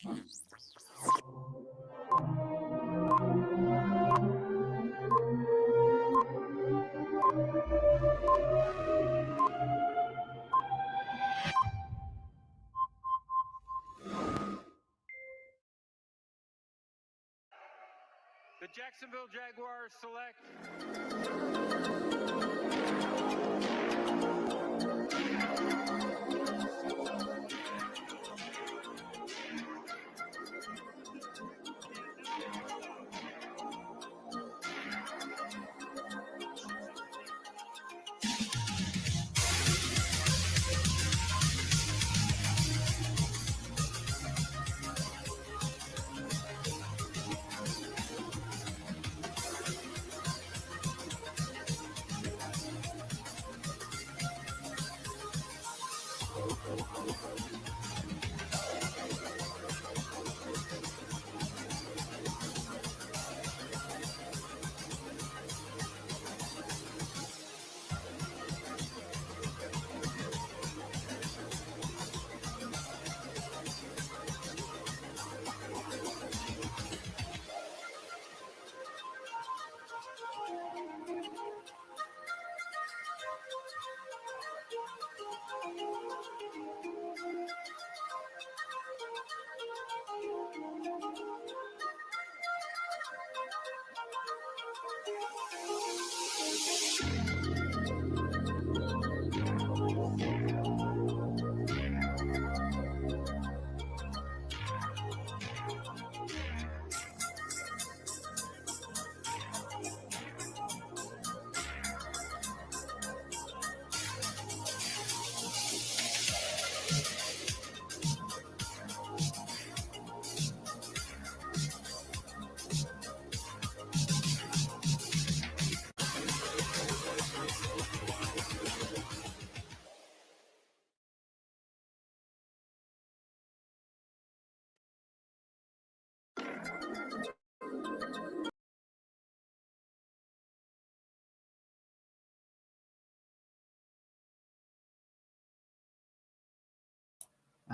The Jacksonville Jaguars select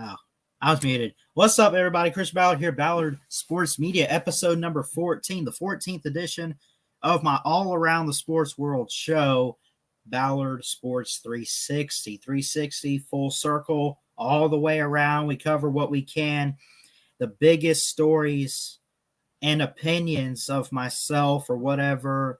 Oh, I was muted. What's up, everybody? Chris Ballard here, Ballard Sports Media, episode number 14, the 14th edition of my All Around the Sports World show, Ballard Sports 360. 360, full circle, all the way around. We cover what we can, the biggest stories and opinions of myself or whatever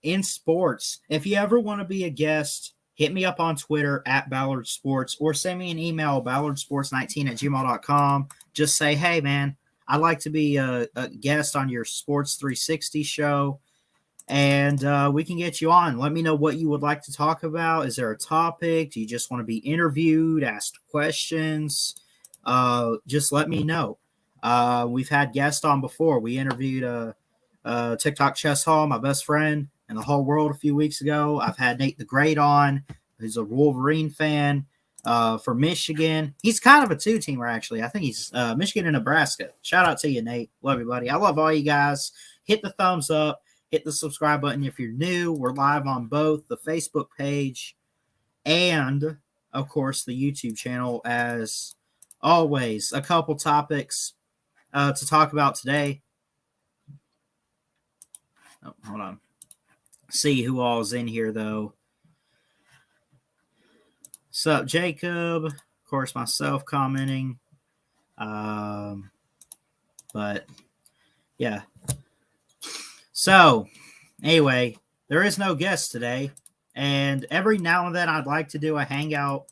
in sports. If you ever want to be a guest, hit me up on Twitter at Ballard Sports or send me an email, ballardsports19@gmail.com. Just say, hey, man, I'd like to be a guest on your Sports 360 show, and we can get you on. Let me know what you would like to talk about. Is there a topic? Do you just want to be interviewed, asked questions? Just let me know. We've had guests on before. We interviewed TikTok Chess Hall, my best friend in the whole world, a few weeks ago. I've had Nate the Great on, who's a Wolverine fan for Michigan. He's kind of a two-teamer, actually. I think he's Michigan and Nebraska. Shout out to you, Nate. Love you, buddy. I love all you guys. Hit the thumbs up. Hit the subscribe button if you're new. We're live on both the Facebook page and, of course, the YouTube channel. As always, a couple topics to talk about today. Oh, hold on. See who all's in here, though. What's up, Jacob? Of course, myself commenting. But, yeah. So, anyway, there is no guest today. And every now and then I'd like to do a hangout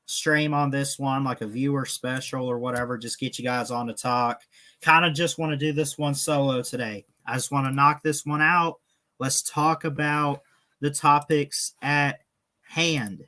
stream on this one, like a viewer special or whatever. Just get you guys on to talk. Kind of just want to do this one solo today. I just want to knock this one out. Let's talk about the topics at hand.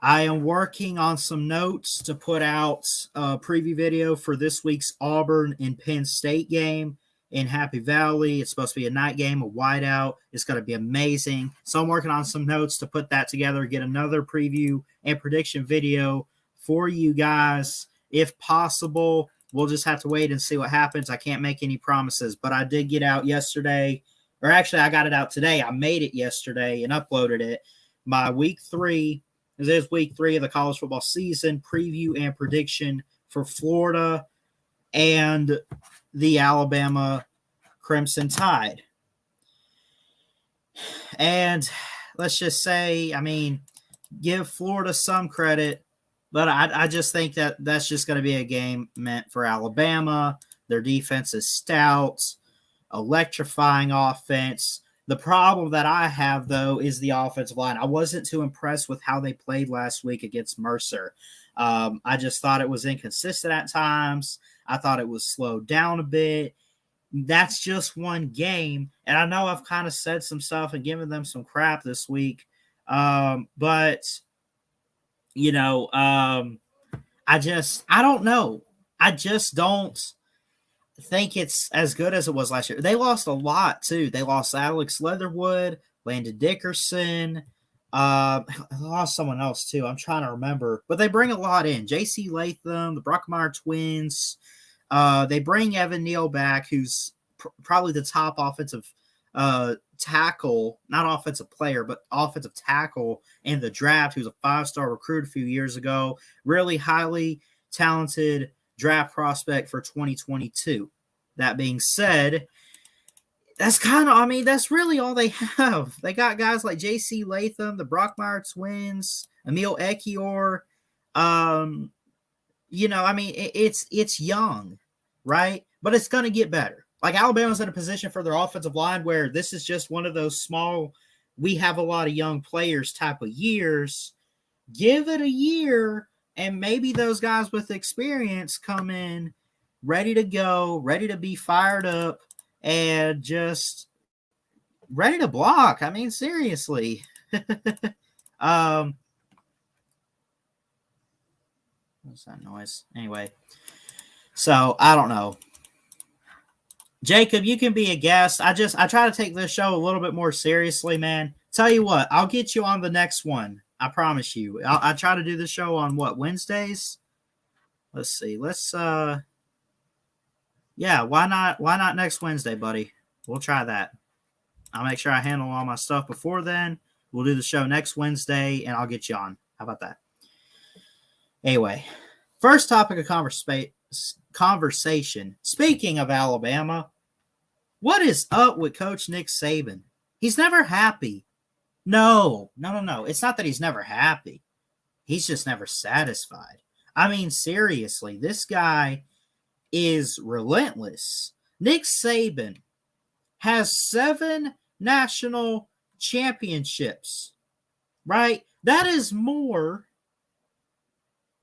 I am working on some notes to put out a preview video for this week's Auburn and Penn State game in Happy Valley. It's supposed to be a night game, a whiteout. It's going to be amazing. So I'm working on some notes to put that together, get another preview and prediction video for you guys. If possible, we'll just have to wait and see what happens. I can't make any promises, but I did get out yesterday. Or actually, I got it out today. I made it yesterday and uploaded it. My week 3, this is week 3 of the college football season, preview and prediction for Florida and the Alabama Crimson Tide. And let's just say, I mean, give Florida some credit, but I just think that that's just going to be a game meant for Alabama. Their defense is stout, electrifying offense. The problem that I have, though, is the offensive line. I wasn't too impressed with how they played last week against Mercer. I just thought it was inconsistent at times. I thought it was slowed down a bit. That's just one game. And I know I've kind of said some stuff and given them some crap this week. But, you know, I don't know. I just don't think it's as good as it was last year. They lost a lot, too. They lost Alex Leatherwood, Landon Dickerson. Lost someone else, too. I'm trying to remember. But they bring a lot in. J.C. Latham, the Bruckmeyer twins. They bring Evan Neal back, who's probably the top offensive tackle, not offensive player, but offensive tackle in the draft, who's a 5-star recruit a few years ago. Really highly talented draft prospect for 2022. That being said, that's that's really all they have. They got guys like J.C. Latham, the Bruckmeyer twins, Emil Ekiyor. It's young, right? But it's going to get better. Like, Alabama's in a position for their offensive line where this is just one of those small, we have a lot of young players type of years. Give it a year, and maybe those guys with experience come in ready to go, ready to be fired up, and just ready to block. I mean, seriously. What's that noise? Anyway, so I don't know. Jacob, you can be a guest. I try to take this show a little bit more seriously, man. Tell you what, I'll get you on the next one. I promise you. I try to do the show on Wednesdays? Let's see. Why not next Wednesday, buddy? We'll try that. I'll make sure I handle all my stuff before then. We'll do the show next Wednesday, and I'll get you on. How about that? Anyway, first topic of conversation. Speaking of Alabama, what is up with Coach Nick Saban? He's never happy. No. It's not that he's never happy. He's just never satisfied. I mean, seriously, this guy is relentless. Nick Saban has 7 national championships, right? That is more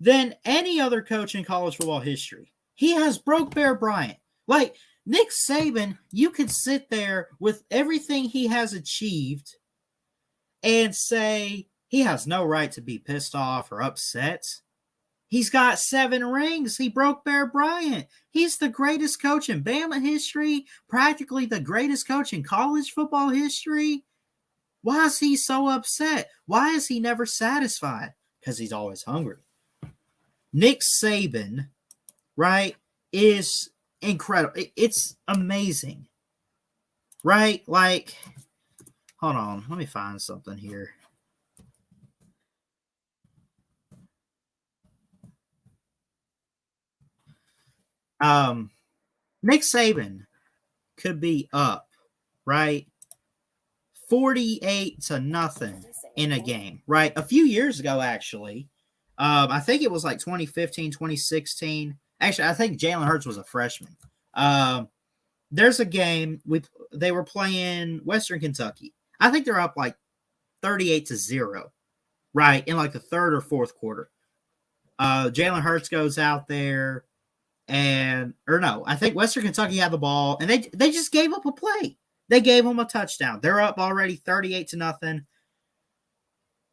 than any other coach in college football history. He has broke Bear Bryant. Like, Nick Saban, you could sit there with everything he has achieved and say he has no right to be pissed off or upset. He's got 7 rings. He broke Bear Bryant. He's the greatest coach in Bama history, practically the greatest coach in college football history. Why is he so upset? Why is he never satisfied? Because he's always hungry. Nick Saban, right, is incredible. It's amazing, right? Like, hold on. Let me find something here. Nick Saban could be up, right? 48-0 in a game, right? A few years ago, actually. I think it was like 2015, 2016. Actually, I think Jalen Hurts was a freshman. There's a game they were playing Western Kentucky. I think they're up like 38-0, right, in like the third or fourth quarter. Jalen Hurts goes out there I think Western Kentucky had the ball, and they just gave up a play. They gave them a touchdown. They're up already 38-0.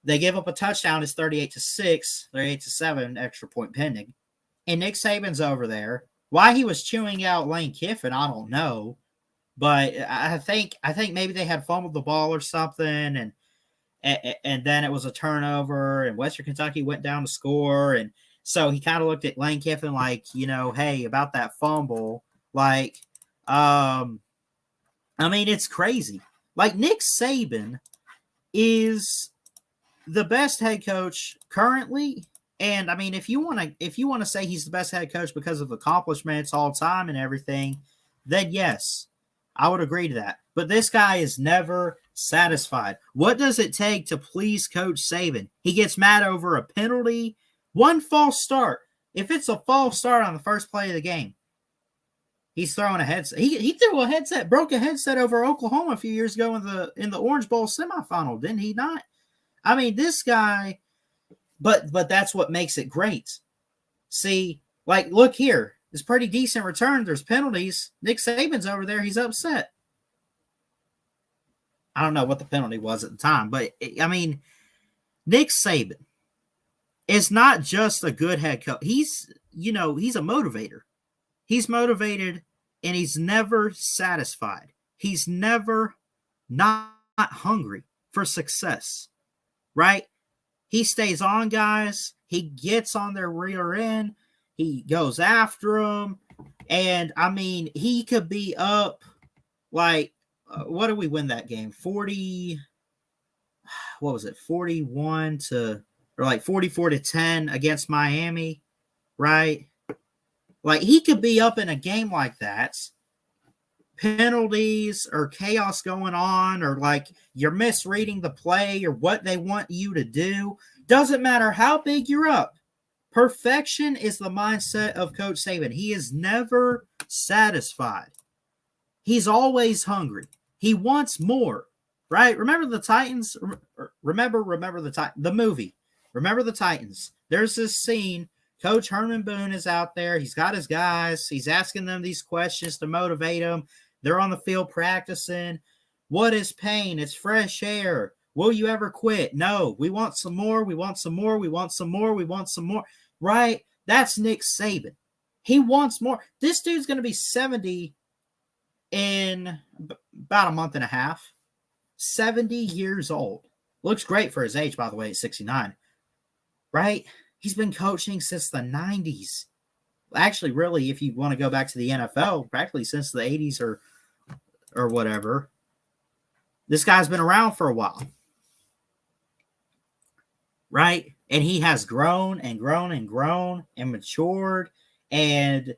They gave up a touchdown. It's 38-6, 38-7, extra point pending. And Nick Saban's over there. Why he was chewing out Lane Kiffin, I don't know. But I think maybe they had fumbled the ball or something, and then it was a turnover, and Western Kentucky went down to score. And so he kind of looked at Lane Kiffin like, hey, about that fumble. Like, it's crazy. Like, Nick Saban is the best head coach currently And I mean, if you want to say he's the best head coach because of accomplishments all time and everything, then yes, I would agree to that. But this guy is never satisfied. What does it take to please Coach Saban? He gets mad over a penalty, one false start. If it's a false start on the first play of the game, he's throwing a headset. He threw a headset, broke a headset over Oklahoma a few years ago in the Orange Bowl semifinal, didn't he not? I mean, this guy, but that's what makes it great. See, like, look here. It's pretty decent return. There's penalties. Nick Saban's over there. He's upset. I don't know what the penalty was at the time, but I mean, Nick Saban is not just a good head coach. He's a motivator. He's motivated and he's never satisfied. He's never not hungry for success, right? He stays on guys. He gets on their rear end. He goes after them. And, I mean, he could be up like, what did we win that game? 41 to, or like 44-10 against Miami, right? Like, he could be up in a game like that. Penalties or chaos going on, or like you're misreading the play or what they want you to do. Doesn't matter how big you're up. Perfection is the mindset of Coach Saban. He is never satisfied. He's always hungry. He wants more, right? Remember the Titans? Remember the movie. Remember the Titans. There's this scene. Coach Herman Boone is out there. He's got his guys. He's asking them these questions to motivate them. They're on the field practicing. What is pain? It's fresh air. Will you ever quit? No. We want some more. We want some more. We want some more. We want some more. Right? That's Nick Saban. He wants more. This dude's going to be 70 in about a month and a half. 70 years old. Looks great for his age, by the way, at 69. Right? He's been coaching since the 90s. Actually, really, if you want to go back to the NFL, practically since the 80s or whatever. This guy's been around for a while. Right? And he has grown and grown and grown and matured. And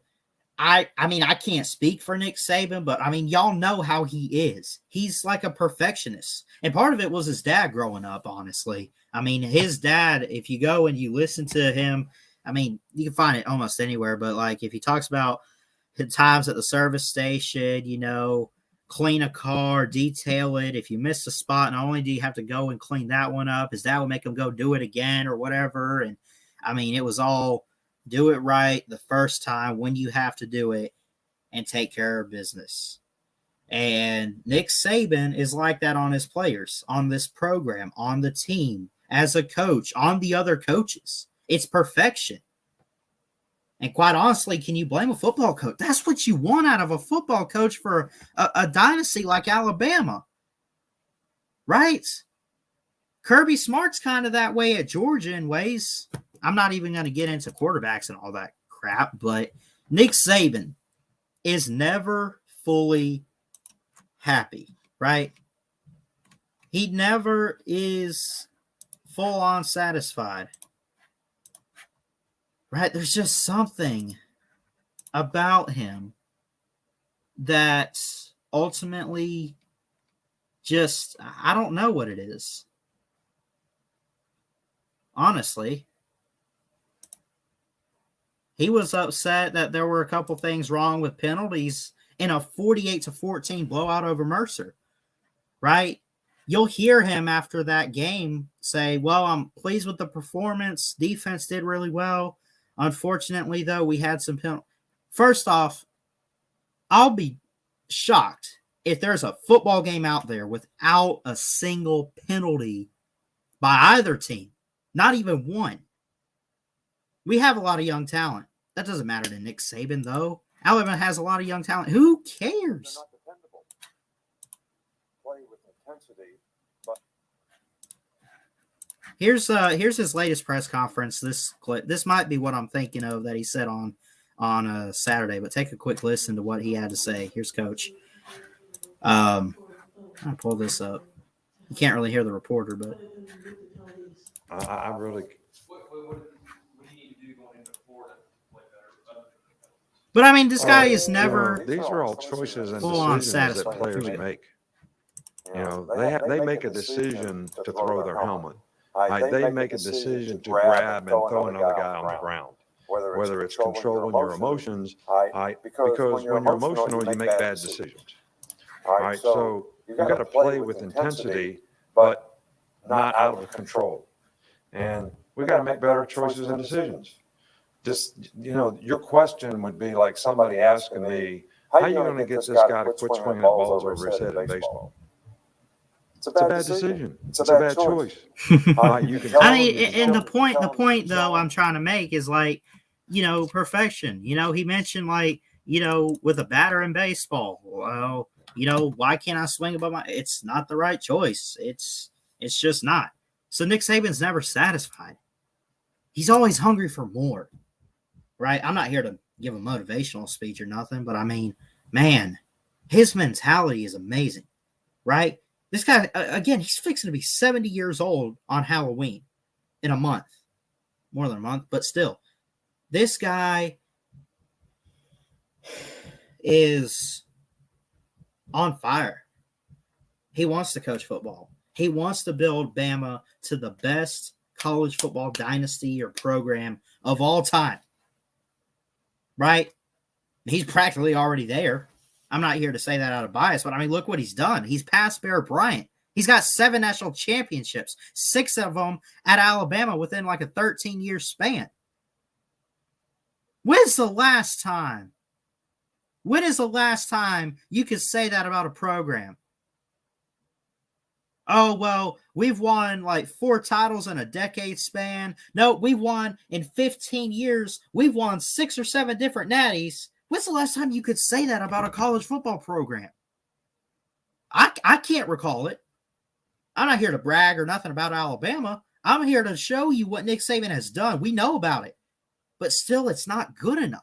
I mean, I can't speak for Nick Saban, but I mean, y'all know how he is. He's like a perfectionist. And part of it was his dad growing up, honestly. I mean, his dad, if you go and you listen to him, I mean, you can find it almost anywhere, but like if he talks about his times at the service station, clean a car, detail it. If you miss a spot, not only do you have to go and clean that one up, his dad would make him go do it again or whatever. And I mean, it was all do it right the first time when you have to do it and take care of business. And Nick Saban is like that on his players, on this program, on the team, as a coach, on the other coaches. It's perfection. And quite honestly, can you blame a football coach? That's what you want out of a football coach for a dynasty like Alabama. Right? Kirby Smart's kind of that way at Georgia in ways. I'm not even going to get into quarterbacks and all that crap, but Nick Saban is never fully happy, right? He never is full on satisfied. Right? There's just something about him that ultimately just, I don't know what it is. Honestly. He was upset that there were a couple things wrong with penalties in a 48-14 blowout over Mercer. Right? You'll hear him after that game say, well, I'm pleased with the performance. Defense did really well. Unfortunately, though, we had some penalties. First off, I'll be shocked if there's a football game out there without a single penalty by either team. Not even one. We have a lot of young talent. That doesn't matter to Nick Saban, though. Alabama has a lot of young talent. Who cares? They're not dependable. Play with intensity, but Here's his latest press conference. This clip. This might be what I'm thinking of that he said on Saturday. But take a quick listen to what he had to say. Here's Coach. I'll pull this up. You can't really hear the reporter, but I really But I mean, this guy is never these are all choices and full-on decisions that satisfied. players make. They make a decision to throw their helmet. They make a decision to grab and throw another guy on the ground. Whether it's controlling your emotions, because when you're emotional, you make bad decisions. All right, so you've got to play with intensity, but not out of control. And we've got to make better choices and decisions. Just, your question would be like somebody asking me, how are you going to get this guy to quit swinging at balls over his head in baseball? It's a bad decision. It's a bad choice. You can I mean, and the point though I'm trying to make is like, perfection. He mentioned like, with a batter in baseball. Well, why can't I swing above my? It's not the right choice. It's just not. So Nick Saban's never satisfied. He's always hungry for more. Right? I'm not here to give a motivational speech or nothing, but I mean, man, his mentality is amazing. Right? This guy, again, he's fixing to be 70 years old on Halloween in a month. More than a month, but still. This guy is on fire. He wants to coach football. He wants to build Bama to the best college football dynasty or program of all time. Right? He's practically already there. I'm not here to say that out of bias, but I mean, look what he's done. He's passed Bear Bryant. He's got 7 national championships, 6 of them at Alabama within like a 13-year span. When's the last time? When is the last time you could say that about a program? Oh, well, we've won like 4 titles in a decade span. No, we've won in 15 years. We've won 6 or 7 different natties. When's the last time you could say that about a college football program? I can't recall it. I'm not here to brag or nothing about Alabama. I'm here to show you what Nick Saban has done. We know about it. But still, it's not good enough.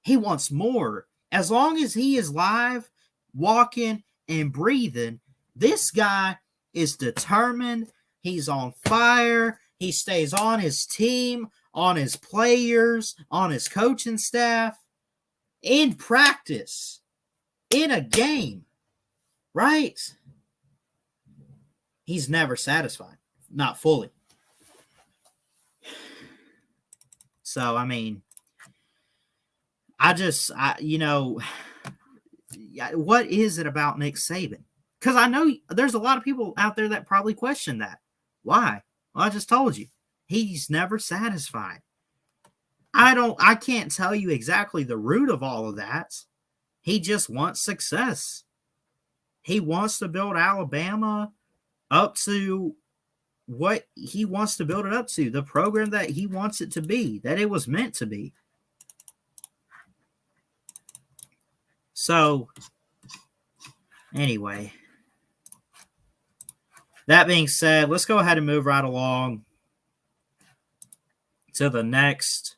He wants more. As long as he is live, walking, and breathing, this guy is determined. He's on fire. He stays on his team, on his players, on his coaching staff, in practice, in a game, right? He's never satisfied, not fully. So, I mean, what is it about Nick Saban? Because I know there's a lot of people out there that probably question that. Why? Well, I just told you. He's never satisfied. I can't tell you exactly the root of all of that. He just wants success. He wants to build Alabama up to what he wants to build it up to, the program that he wants it to be, that it was meant to be. So, anyway, that being said, let's go ahead and move right along to the next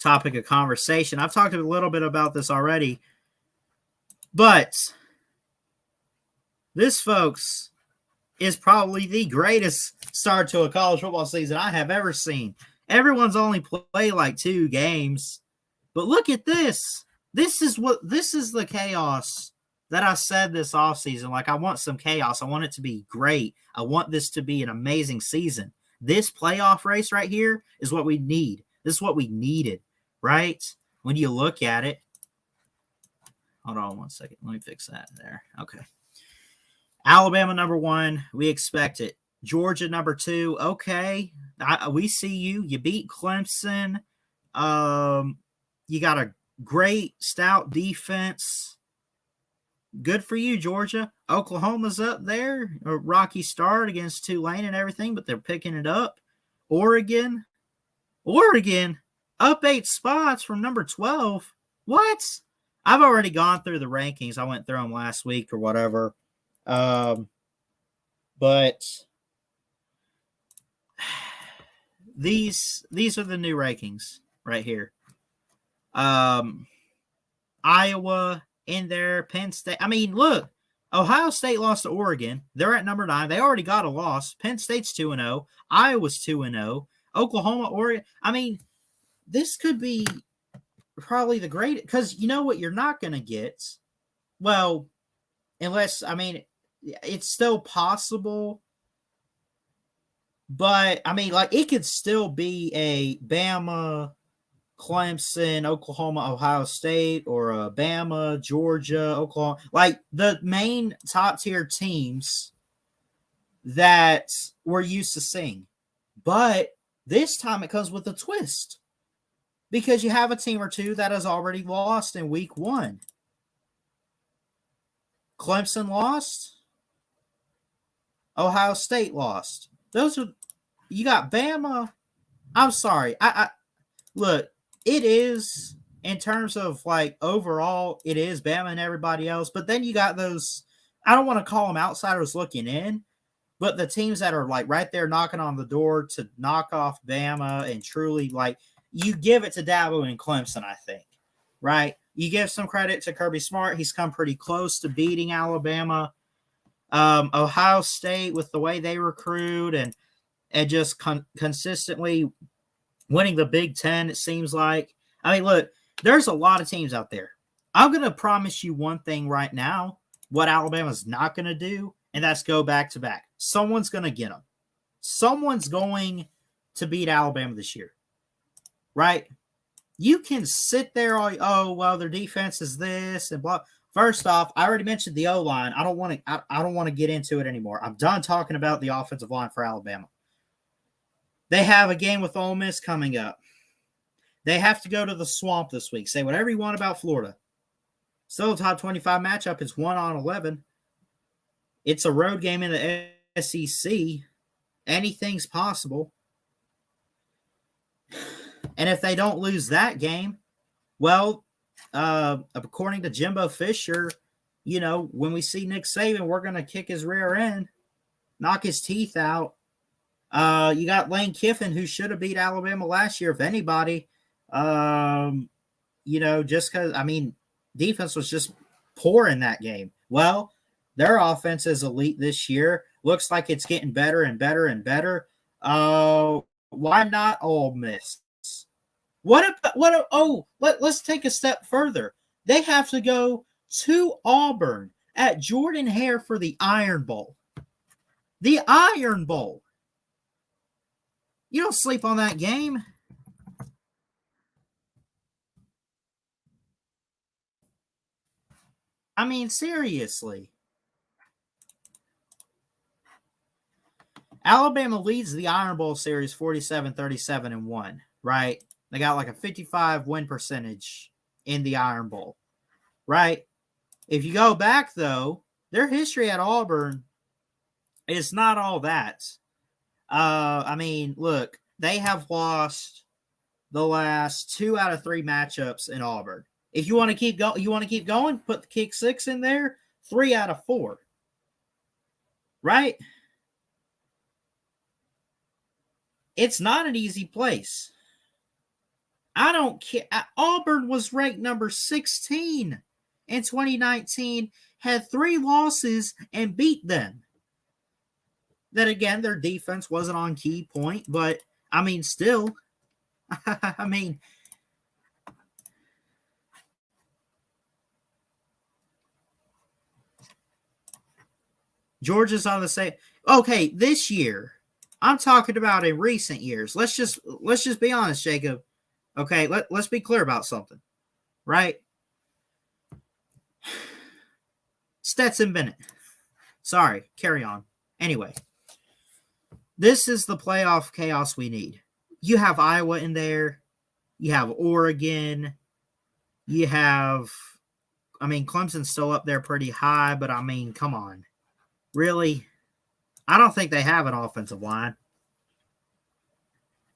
topic of conversation. I've talked a little bit about this already, but this, folks, is probably the greatest start to a college football season I have ever seen. Everyone's only played like 2 games, but look at this. This is the chaos that I said this offseason. Like, I want some chaos. I want it to be great. I want this to be an amazing season. This playoff race right here is what we need. This is what we needed, right? When you look at it. Hold on one second. Let me fix that there. Okay. Alabama, number 1. We expect it. Georgia, number 2. Okay. We see you. You beat Clemson. You got a great, stout defense. Good for you, Georgia. Oklahoma's up there. A rocky start against Tulane and everything, but they're picking it up. Oregon, up 8 spots from number 12. What? I've already gone through the rankings. I went through them last week or whatever. But these are the new rankings right here. Iowa in there, Penn State. I mean, look, Ohio State lost to Oregon. They're at number 9. They already got a loss. Penn State's 2-0. Iowa's 2-0. Oklahoma, Oregon. I mean, this could be probably the greatest, because you know what you're not going to get? Well, unless, I mean, it's still possible, but, I mean, like, it could still be a Bama, Clemson, Oklahoma, Ohio State, or a Bama, Georgia, Oklahoma. Like, the main top-tier teams that we're used to seeing. But this time it comes with a twist, because you have a team or two that has already lost in week 1. Clemson lost. Ohio State lost. Those are, you got Bama. I'm sorry. I look, it is, in terms of like overall, it is Bama and everybody else. But then you got those, I don't want to call them outsiders looking in, but the teams that are like right there knocking on the door to knock off Bama and truly, like, you give it to Dabo and Clemson, I think, right? You give some credit to Kirby Smart. He's come pretty close to beating Alabama. Ohio State, with the way they recruit and just consistently winning the Big Ten, it seems like. I mean, look, there's a lot of teams out there. I'm going to promise you one thing right now, what Alabama's not going to do, and that's go back-to-back. Someone's going to get them. Someone's going to beat Alabama this year, right? You can sit there all, oh, well, their defense is this and blah. First off, I already mentioned the O-line. I don't want to get into it anymore. I'm done talking about the offensive line for Alabama. They have a game with Ole Miss coming up. They have to go to the Swamp this week. Say whatever you want about Florida. Still a top 25 matchup. It's 1-11. It's a road game in the SEC. Anything's possible. And if they don't lose that game, well, according to Jimbo Fisher, you know, when we see Nick Saban, we're going to kick his rear end, knock his teeth out. You got Lane Kiffin, who should have beat Alabama last year, if anybody. You know, just because, I mean, defense was just poor in that game. Well, their offense is elite this year. Looks like it's getting better and better and better. Why not Ole Miss? Let's take a step further. They have to go to Auburn at Jordan Hare for the Iron Bowl. The Iron Bowl. You don't sleep on that game. I mean, seriously. Alabama leads the Iron Bowl series 47-37-1, right? They got like a 55 win percentage in the Iron Bowl, right? If you go back, though, their history at Auburn is not all that. I mean, look, they have lost the last 2 out of 3 matchups in Auburn. If you want to keep going, put the kick 6 in there, 3 out of 4. Right? It's not an easy place. I don't care. Auburn was ranked number 16 in 2019, had 3 losses and beat them. Then again, their defense wasn't on key point, but I mean, still, I mean, Georgia's on the same. Okay, this year, I'm talking about in recent years. Let's just be honest, Jacob. Okay, let's be clear about something, right? Stetson Bennett. Sorry, carry on. Anyway, this is the playoff chaos we need. You have Iowa in there. You have Oregon. You have, I mean, Clemson's still up there pretty high, but I mean, come on. Really? I don't think they have an offensive line.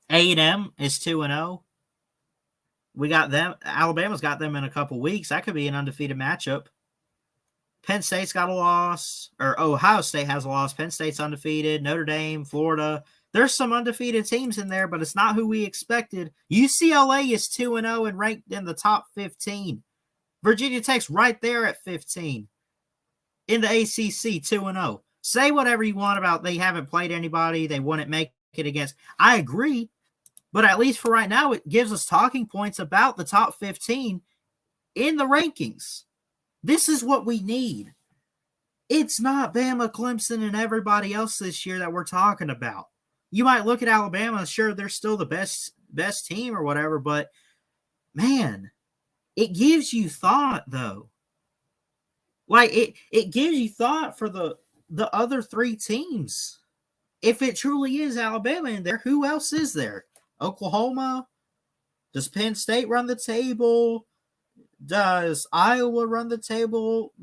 A&M is 2-0. We got them. Alabama's got them in a couple weeks. That could be an undefeated matchup. Penn State's got a loss, or Ohio State has a loss. Penn State's undefeated. Notre Dame, Florida. There's some undefeated teams in there, but it's not who we expected. UCLA is 2-0 and ranked in the top 15. Virginia Tech's right there at 15. In the ACC, 2-0. Say whatever you want about they haven't played anybody, they wouldn't make it against. I agree. But at least for right now, it gives us talking points about the top 15 in the rankings. This is what we need. It's not Bama, Clemson, and everybody else this year that we're talking about. You might look at Alabama, sure, they're still the best team or whatever, but man, it gives you thought, though. Like, it gives you thought for the other three teams. If it truly is Alabama in there, who else is there? Oklahoma? Does Penn State run the table? Does Iowa run the table?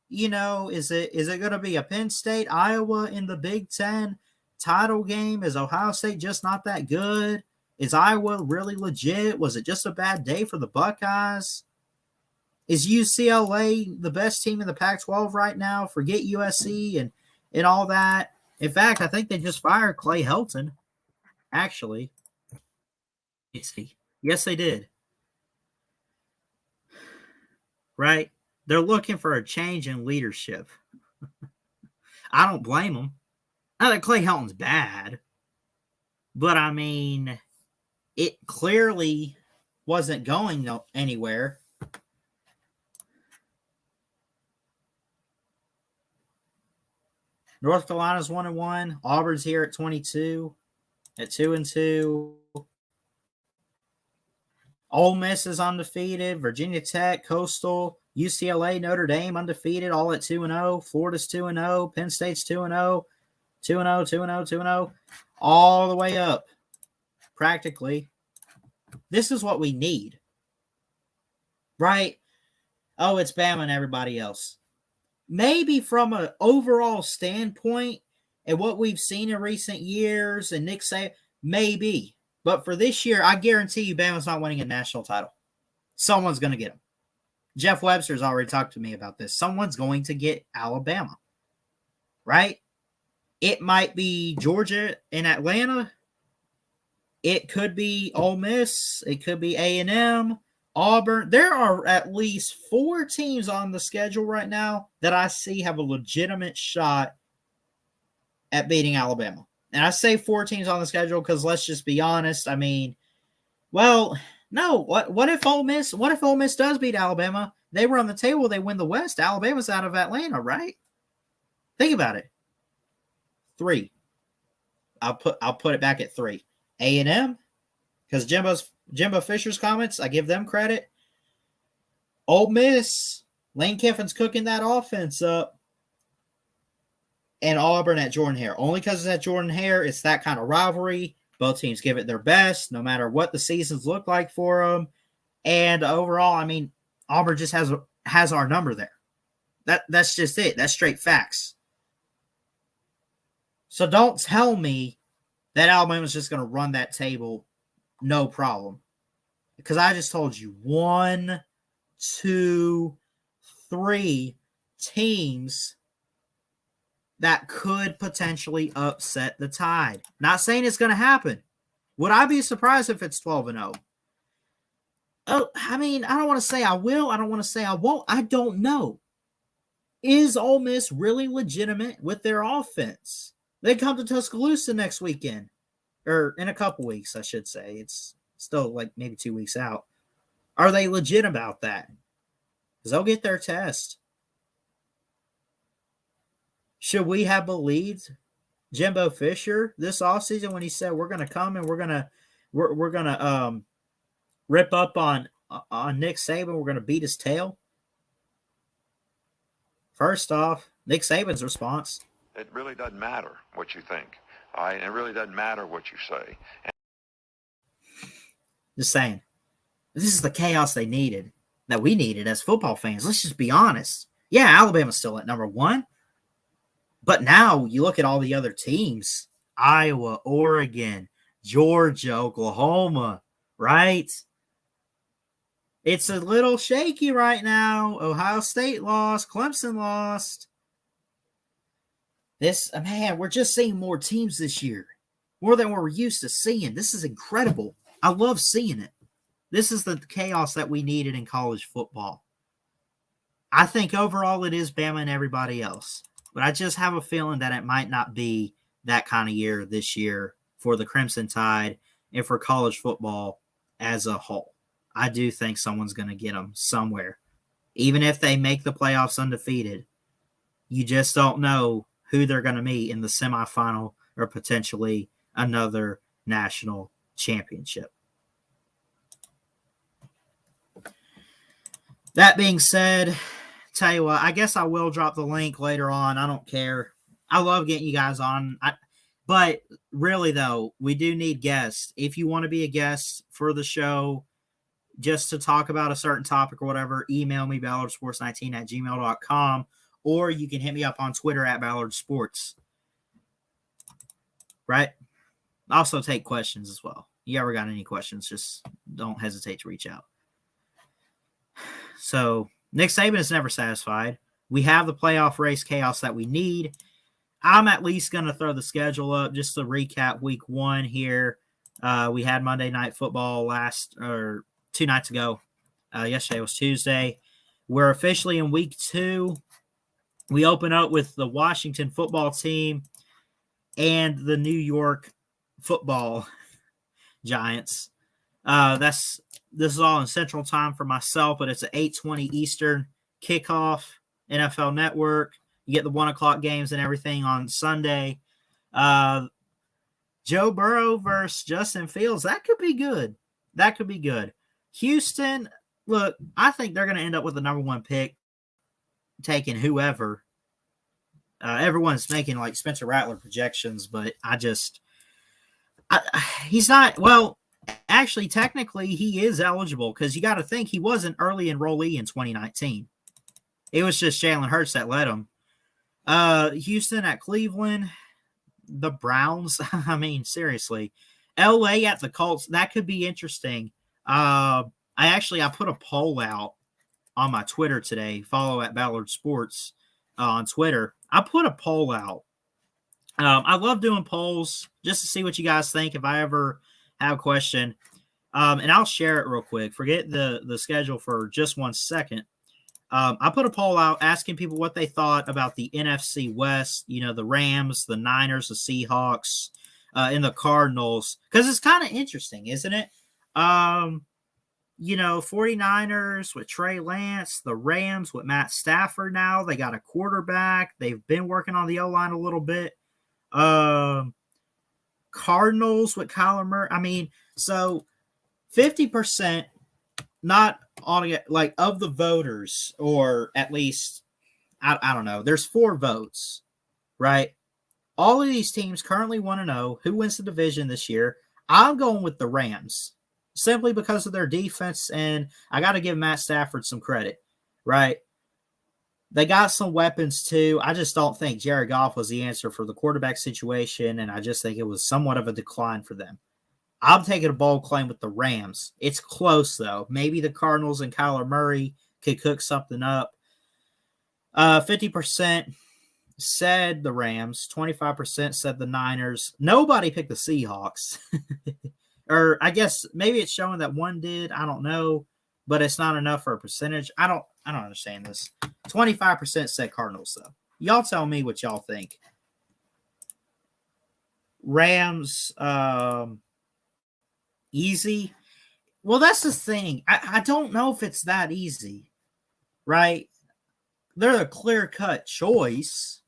You know, is it going to be a Penn State, Iowa in the Big Ten title game? Is Ohio State just not that good? Is Iowa really legit? Was it just a bad day for the Buckeyes? Is UCLA the best team in the Pac-12 right now? Forget USC and all that. In fact, I think they just fired Clay Helton, actually. Yes, they did. Right? They're looking for a change in leadership. I don't blame them. Not that Clay Helton's bad, but I mean, it clearly wasn't going anywhere. North Carolina's 1-1. Auburn's here at 22, at 2-2. Ole Miss is undefeated. Virginia Tech, Coastal, UCLA, Notre Dame undefeated, all at 2-0. Florida's 2-0. Penn State's 2-0. 2-0, 2-0, 2-0. All the way up, practically. This is what we need. Right? Oh, it's Bama and everybody else. Maybe from an overall standpoint and what we've seen in recent years and Nick Saban, maybe. But for this year, I guarantee you Bama's not winning a national title. Someone's going to get them. Jeff Webster's already talked to me about this. Someone's going to get Alabama. Right? It might be Georgia and Atlanta. It could be Ole Miss. It could be A&M, Auburn. There are at least 4 teams on the schedule right now that I see have a legitimate shot at beating Alabama. And I say 4 teams on the schedule because let's just be honest. I mean, well, no. What if Ole Miss? What if Ole Miss does beat Alabama? They were on the table. They win the West. Alabama's out of Atlanta, right? Think about it. 3. I'll put it back at 3. A&M, because Jimbo Fisher's comments, I give them credit. Ole Miss, Lane Kiffin's cooking that offense up. And Auburn at Jordan-Hare. Only because it's at Jordan-Hare, it's that kind of rivalry. Both teams give it their best, no matter what the seasons look like for them. And overall, I mean, Auburn just has our number there. That's just it. That's straight facts. So don't tell me that Alabama's just going to run that table no problem. Because I just told you 1, 2, 3 teams that could potentially upset the Tide. Not saying it's going to happen. Would I be surprised if it's 12-0? Oh, I mean, I don't want to say I will. I don't want to say I won't. I don't know. Is Ole Miss really legitimate with their offense? They come to Tuscaloosa next weekend. Or in a couple weeks, I should say. It's still like maybe 2 weeks out. Are they legit about that? Because they'll get their test. Should we have believed Jimbo Fisher this offseason when he said we're going to come and we're going to rip up on Nick Saban, we're going to beat his tail? First off, Nick Saban's response. It really doesn't matter what you think. It really doesn't matter what you say. Just saying. This is the chaos they needed, that we needed as football fans. Let's just be honest. Yeah, Alabama's still at number 1. But now you look at all the other teams. Iowa, Oregon, Georgia, Oklahoma, right? It's a little shaky right now. Ohio State lost. Clemson lost. We're just seeing more teams this year. More than we're used to seeing. This is incredible. I love seeing it. This is the chaos that we needed in college football. I think overall it is Bama and everybody else. But I just have a feeling that it might not be that kind of year this year for the Crimson Tide. and for college football as a whole. I do think someone's going to get them somewhere. Even if they make the playoffs undefeated, you just don't know who they're going to meet in the semifinal or potentially another national championship. That being said, tell you what, I guess I will drop the link later on. I don't care. I love getting you guys on. But really, though, we do need guests. If you want to be a guest for the show, just to talk about a certain topic or whatever, email me, ballardsports19@gmail.com, or you can hit me up on Twitter @ballardsports. Right? Also take questions as well. You ever got any questions, just don't hesitate to reach out. So, Nick Saban is never satisfied. We have the playoff race chaos that we need. I'm at least going to throw the schedule up just to recap week 1 here. We had Monday Night Football 2 nights ago. Yesterday was Tuesday. We're officially in week 2. We open up with the Washington football team and the New York football Giants. This is all in Central Time for myself, but it's at 8:20 Eastern kickoff, NFL Network. You get the 1 o'clock games and everything on Sunday. Joe Burrow versus Justin Fields. That could be good. That could be good. Houston, look, I think they're going to end up with the number 1 pick, taking whoever. Everyone's making like Spencer Rattler projections, but he's not. Well, actually, technically, he is eligible because you got to think he was an early enrollee in 2019. It was just Jalen Hurts that led him. Houston at Cleveland, the Browns. I mean, seriously, LA at the Colts. That could be interesting. I put a poll out on my Twitter today. Follow @Ballard Sports on Twitter. I put a poll out. I love doing polls just to see what you guys think if I ever have a question. And I'll share it real quick. Forget the schedule for just 1 second. I put a poll out asking people what they thought about the NFC West, the Rams, the Niners, the Seahawks, and the Cardinals, because it's kind of interesting, isn't it? 49ers with Trey Lance, the Rams with Matt Stafford now. They got a quarterback. They've been working on the O-line a little bit. Cardinals with Kyler Murray. I mean, so 50%, not all like of the voters, or at least, I don't know. There's 4 votes, right? All of these teams currently want to know who wins the division this year. I'm going with the Rams simply because of their defense, and I got to give Matt Stafford some credit, right? They got some weapons too. I just don't think Jared Goff was the answer for the quarterback situation, and I just think it was somewhat of a decline for them. I'm taking a bold claim with the Rams. It's close, though. Maybe the Cardinals and Kyler Murray could cook something up. 50% said the Rams. 25% said the Niners. Nobody picked the Seahawks. Or I guess maybe it's showing that one did. I don't know. But it's not enough for a percentage. I don't understand this. 25% said Cardinals, though. Y'all tell me what y'all think. Rams, easy. Well, that's the thing. I don't know if it's that easy, right? They're a clear-cut choice,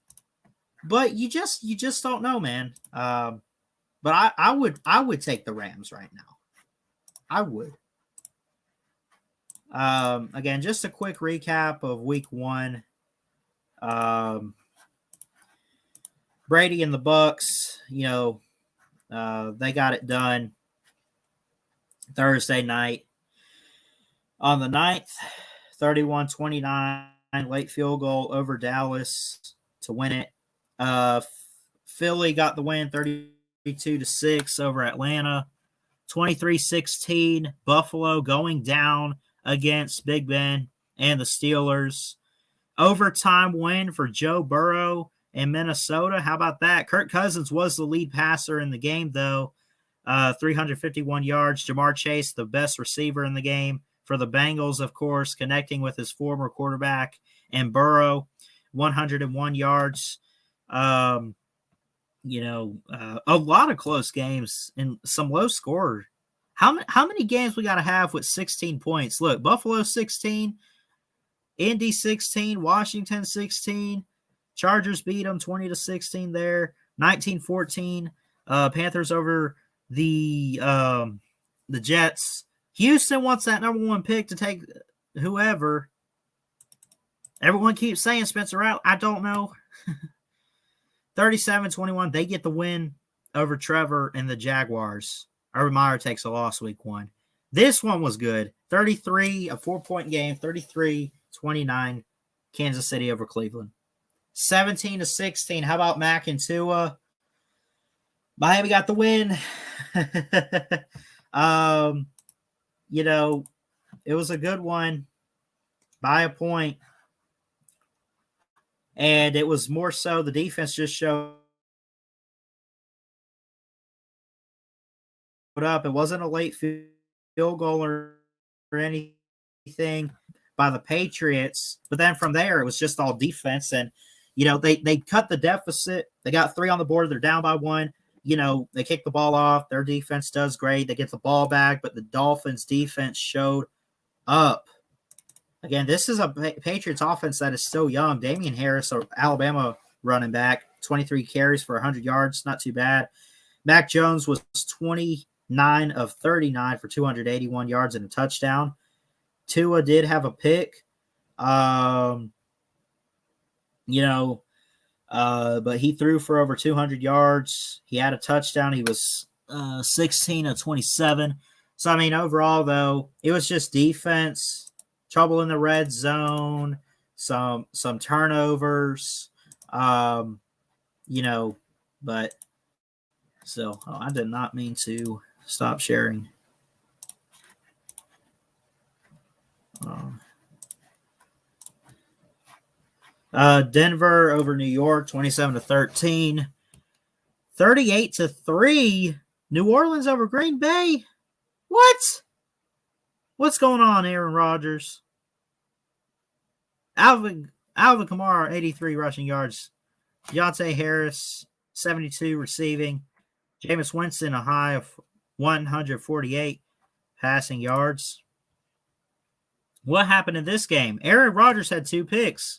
but you just don't know, man. But I would take the Rams right now. I would. Again, just a quick recap of week 1. Brady and the Bucks, they got it done Thursday night. On the 9th, 31-29, late field goal over Dallas to win it. Philly got the win 32-6 over Atlanta. 23-16, Buffalo going down against Big Ben and the Steelers. Overtime win for Joe Burrow in Minnesota. How about that? Kirk Cousins was the lead passer in the game, though. 351 yards. Jamar Chase, the best receiver in the game for the Bengals, of course, connecting with his former quarterback. And Burrow, 101 yards. a lot of close games and some low score. How many games we got to have with 16 points? Look, Buffalo 16, Indy 16, Washington 16, Chargers beat them 20-16 there, 19-14. Panthers over the Jets. Houston wants that number 1 pick to take whoever. Everyone keeps saying Spencer Rattler. I don't know. 37-21. They get the win over Trevor and the Jaguars. Urban Meyer takes a loss week 1. This one was good. 33, a 4-point game, 33-29, Kansas City over Cleveland. 17-16. How about Mac and Tua? Miami got the win. It was a good one by a point. And it was more so the defense just showed up. It wasn't a late field goal or anything by the Patriots. But then from there, it was just all defense. And, they cut the deficit. They got 3 on the board. They're down by 1. They kick the ball off. Their defense does great. They get the ball back, but the Dolphins' defense showed up. Again, this is a Patriots offense that is still young. Damian Harris, Alabama running back, 23 carries for 100 yards. Not too bad. Mac Jones was 29 of 39 for 281 yards and a touchdown. Tua did have a pick. But he threw for over 200 yards. He had a touchdown. He was 16 of 27. So, overall, though, it was just defense, trouble in the red zone, some turnovers, but still, I did not mean to stop sharing. Denver over New York, 27-13. 38-3. New Orleans over Green Bay. What? What's going on, Aaron Rodgers? Alvin Kamara, 83 rushing yards. Deontay Harris, 72 receiving. Jameis Winston, a high of 148 passing yards. What happened in this game? Aaron Rodgers had 2 picks.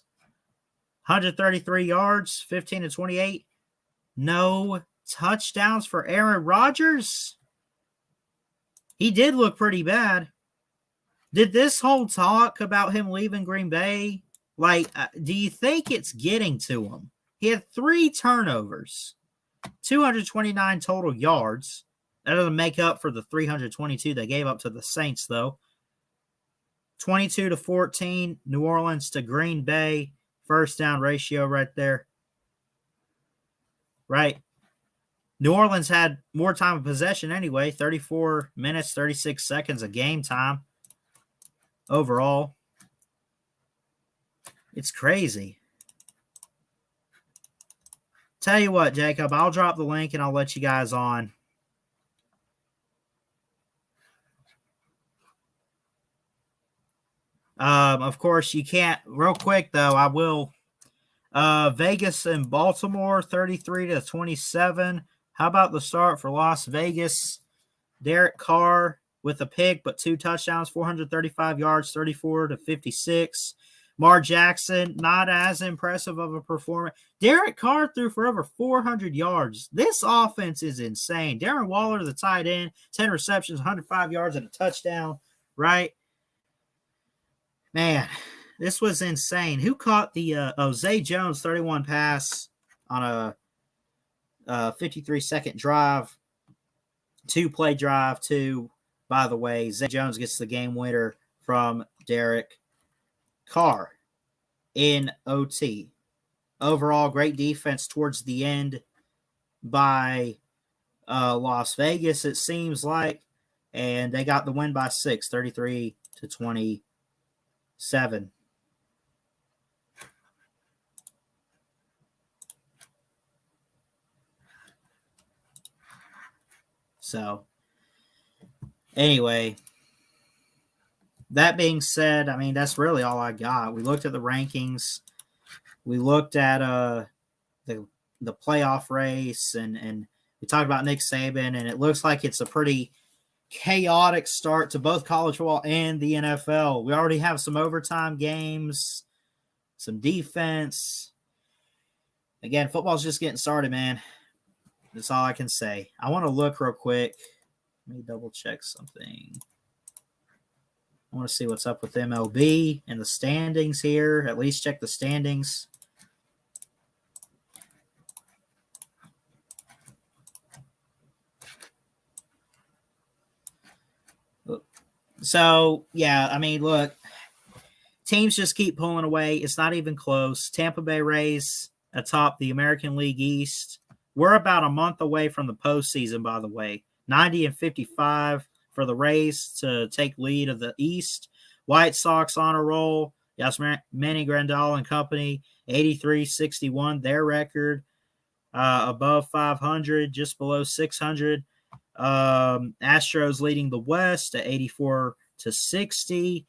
133 yards, 15-28. No touchdowns for Aaron Rodgers. He did look pretty bad. Did this whole talk about him leaving Green Bay, do you think it's getting to him? He had 3 turnovers, 229 total yards. That doesn't make up for the 322 they gave up to the Saints, though. 22-14, New Orleans to Green Bay. First down ratio right there. Right. New Orleans had more time of possession anyway. 34 minutes, 36 seconds of game time overall. It's crazy. Tell you what, Jacob, I'll drop the link and I'll let you guys on. Of course, you can't. Real quick, though, I will. Vegas and Baltimore, 33-27. How about the start for Las Vegas? Derek Carr with a pick, but 2 touchdowns, 435 yards, 34-56. Mar Jackson, not as impressive of a performance. Derek Carr threw for over 400 yards. This offense is insane. Darren Waller, the tight end, 10 receptions, 105 yards, and a touchdown, right? Man, this was insane. Who caught the Zay Jones 31 pass on a 53-second drive, 2-play drive, by the way. Zay Jones gets the game winner from Derek Carr in OT. Overall, great defense towards the end by Las Vegas, it seems like. And they got the win by 6, 33-27. So, anyway, that being said, that's really all I got. We looked at the rankings. We looked at the the playoff race, and we talked about Nick Saban, and it looks like it's a pretty chaotic start to both college football and the NFL. We already have some overtime games, some defense. Again, football's just getting started, man. That's all I can say. I want to look real quick. Let me double check something. I want to see what's up with MLB and the standings here. At least check the standings. So, yeah, I mean, look, teams just keep pulling away. It's not even close. Tampa Bay Rays atop the American League East. We're about a month away from the postseason, by the way. 90-55 for the Rays to take lead of the East. White Sox on a roll. Manny Grandal and company, 83-61, their record. Above 500, just below 600. Astros leading the West at 84-60.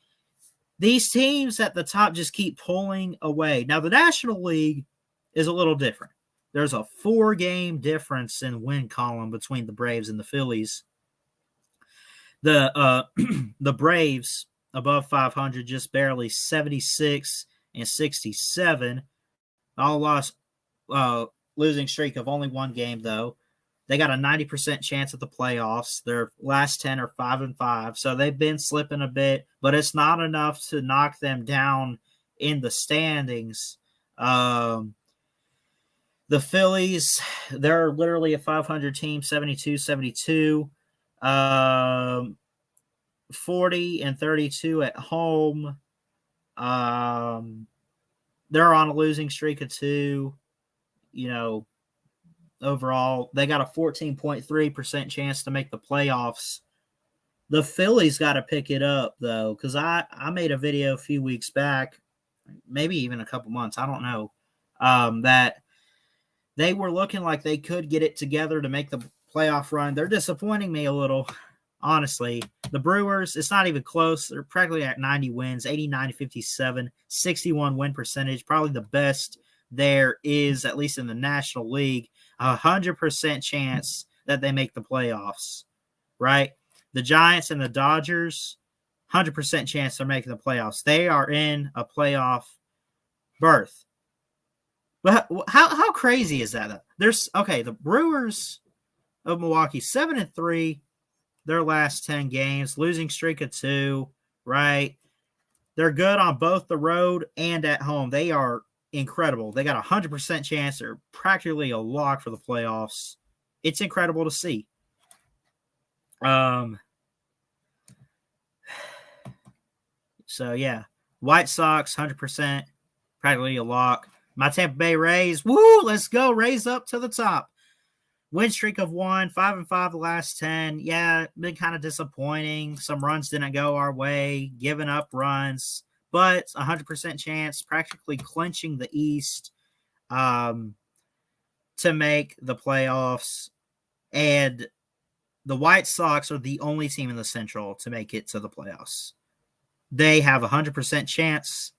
These teams at the top just keep pulling away. Now, the National League is a little different. There's a 4-game difference in win column between the Braves and the Phillies. The Braves above 500, just barely 76-67. All lost, losing streak of only 1 game though. They got a 90% chance at the playoffs. Their last 10 are 5-5, so they've been slipping a bit, but it's not enough to knock them down in the standings. The Phillies, they're literally a 500 team, 72-72, 40-32 at home. They're on a losing streak of 2. You know, overall, they got a 14.3% chance to make the playoffs. The Phillies got to pick it up, though, because I made a video a few weeks back, maybe even a couple months, I don't know, that they were looking like they could get it together to make the playoff run. They're disappointing me a little, honestly. The Brewers, it's not even close. They're practically at 90 wins, 89-57, 61 win percentage, probably the best there is, at least in the National League. 100% chance that they make the playoffs, right? The Giants and the Dodgers, 100% chance they're making the playoffs. They are in a playoff berth. But how crazy is that? The Brewers of Milwaukee, 7-3, their last 10 games, losing streak of 2, right? They're good on both the road and at home. They are incredible. They got a 100% chance. They're practically a lock for the playoffs. It's incredible to see. So, yeah. White Sox, 100%, practically a lock. My Tampa Bay Rays, woo, let's go. Rays up to the top. Win streak of 1, 5-5 the last 10. Yeah, been kind of disappointing. Some runs didn't go our way, giving up runs, but 100% chance, practically clinching the East to make the playoffs. And the White Sox are the only team in the Central to make it to the playoffs. They have a 100% chance.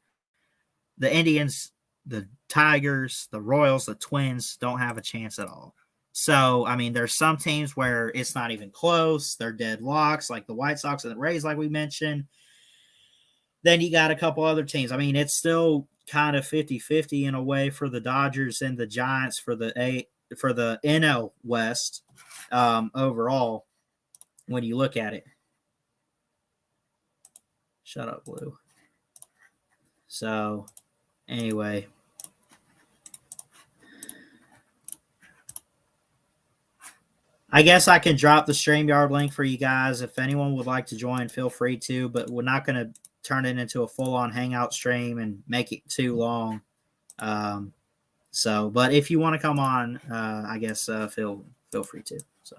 The Indians, the Tigers, the Royals, the Twins don't have a chance at all. So, I mean, there's some teams where it's not even close. They're dead locks, like the White Sox and the Rays, like we mentioned. Then you got a couple other teams. I mean, it's still kind of 50-50 in a way for the Dodgers and the Giants for the NL West overall when you look at it. Shut up, Blue. So, anyway. I guess I can drop the StreamYard link for you guys. If anyone would like to join, feel free to, but we're not going to turn it into a full-on hangout stream and make it too long. But if you want to come on, I guess feel free to. So.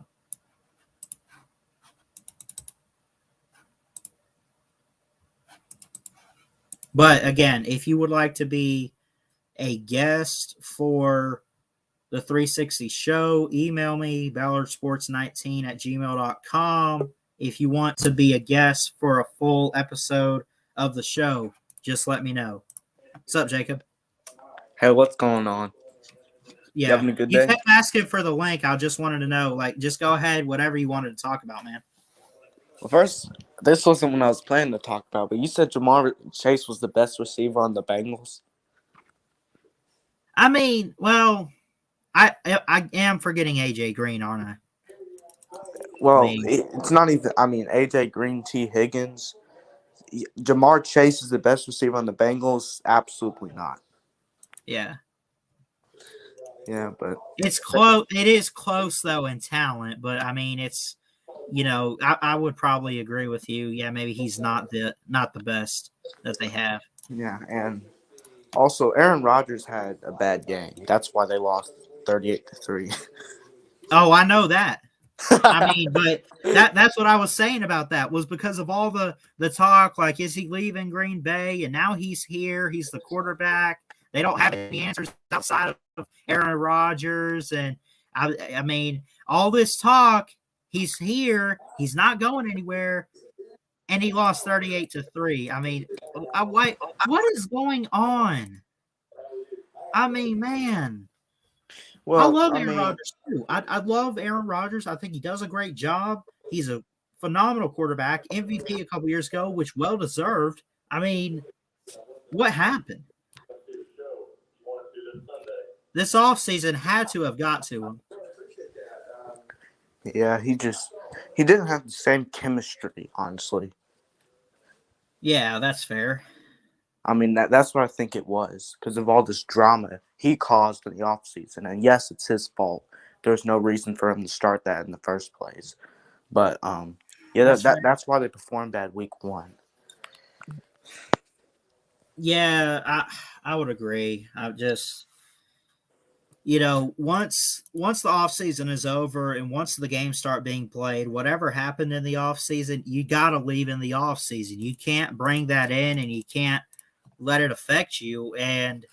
But again, if you would like to be a guest for the 360 show, email me, ballardsports19@gmail.com. If you want to be a guest for a full episode of the show, just let me know. What's up, Jacob? Hey, what's going on? You having a good You day? kept asking for the link. I just wanted to know, like, just go ahead, whatever you wanted to talk about, man. Well, first, this wasn't what I was planning to talk about, but you said Jamar Chase was the best receiver on the Bengals. I mean, well, I am forgetting AJ Green, aren't I? Well, it's not even. I mean, AJ Green, T. Higgins, Jamar Chase is the best receiver on the Bengals. Absolutely not. Yeah. Yeah, but It's close. It is close though in talent, but I mean, it's I would probably agree with you. Yeah, maybe he's not the best that they have. yeah, and also Aaron Rodgers had a bad game. That's why they lost 38-3. Oh, I know that. I mean, but that's what I was saying about that was because of all the talk, like, is he leaving Green Bay? And now he's here. He's the quarterback. They don't have any answers outside of Aaron Rodgers. And I mean, all this talk, he's here. He's not going anywhere. And he lost 38-3. I mean, what is going on? I mean, man. Well, I love Aaron Rodgers too. I love Aaron Rodgers. I think he does a great job. He's a phenomenal quarterback, MVP a couple years ago, which well deserved. I mean, what happened? This offseason had to have got to him. Yeah, he didn't have the same chemistry, honestly. Yeah, that's fair. I mean, that's what I think it was because of all this drama he caused in the offseason. And yes, it's his fault. There's no reason for him to start that in the first place. But yeah, that's why they performed bad week 1. Yeah, I would agree. I just once the offseason is over and once the games start being played, whatever happened in the offseason, you got to leave in the offseason. You can't bring that in and you can't let it affect you. And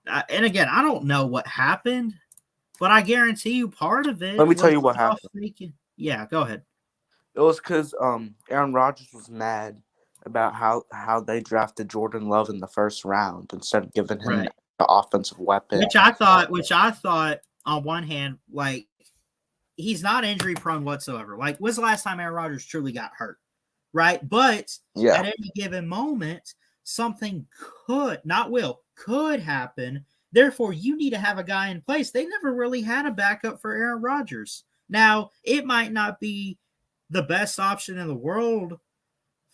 again, I don't know what happened, but I guarantee you part of it. Let me tell you what happened. Yeah, go ahead. It was because Aaron Rodgers was mad about how they drafted Jordan Love in the first round instead of giving him the offensive weapon. Which I thought on one hand, like, he's not injury prone whatsoever. Like, when's the last time Aaron Rodgers truly got hurt? Right? But at any given moment, something could happen. Therefore, you need to have a guy in place. They never really had a backup for Aaron Rodgers. Now, it might not be the best option in the world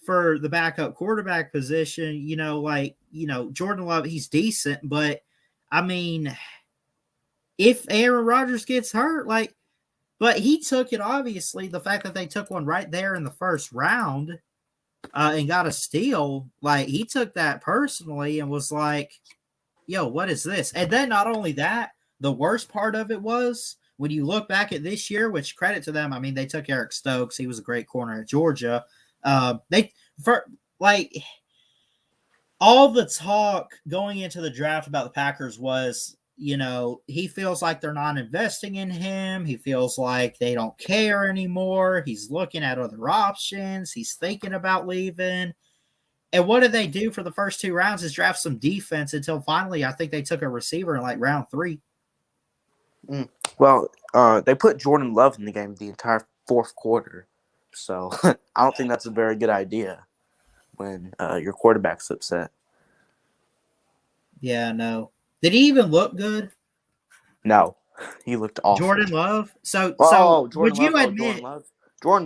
for the backup quarterback position. Jordan Love, he's decent, but I mean, if Aaron Rodgers gets hurt, but he took it, obviously, the fact that they took one right there in the first round and got a steal, he took that personally and was like, yo, what is this? And then not only that, the worst part of it was when you look back at this year, which credit to them, I mean, they took Eric Stokes. He was a great corner at Georgia. All the talk going into the draft about the Packers was, he feels like they're not investing in him. He feels like they don't care anymore. He's looking at other options. He's thinking about leaving. And what did they do for the first 2 rounds is draft some defense until finally I think they took a receiver in round 3. Well, they put Jordan Love in the game the entire fourth quarter. So I don't think that's a very good idea when your quarterback's upset. Yeah, no. Did he even look good? No, he looked awful. Jordan Love? Jordan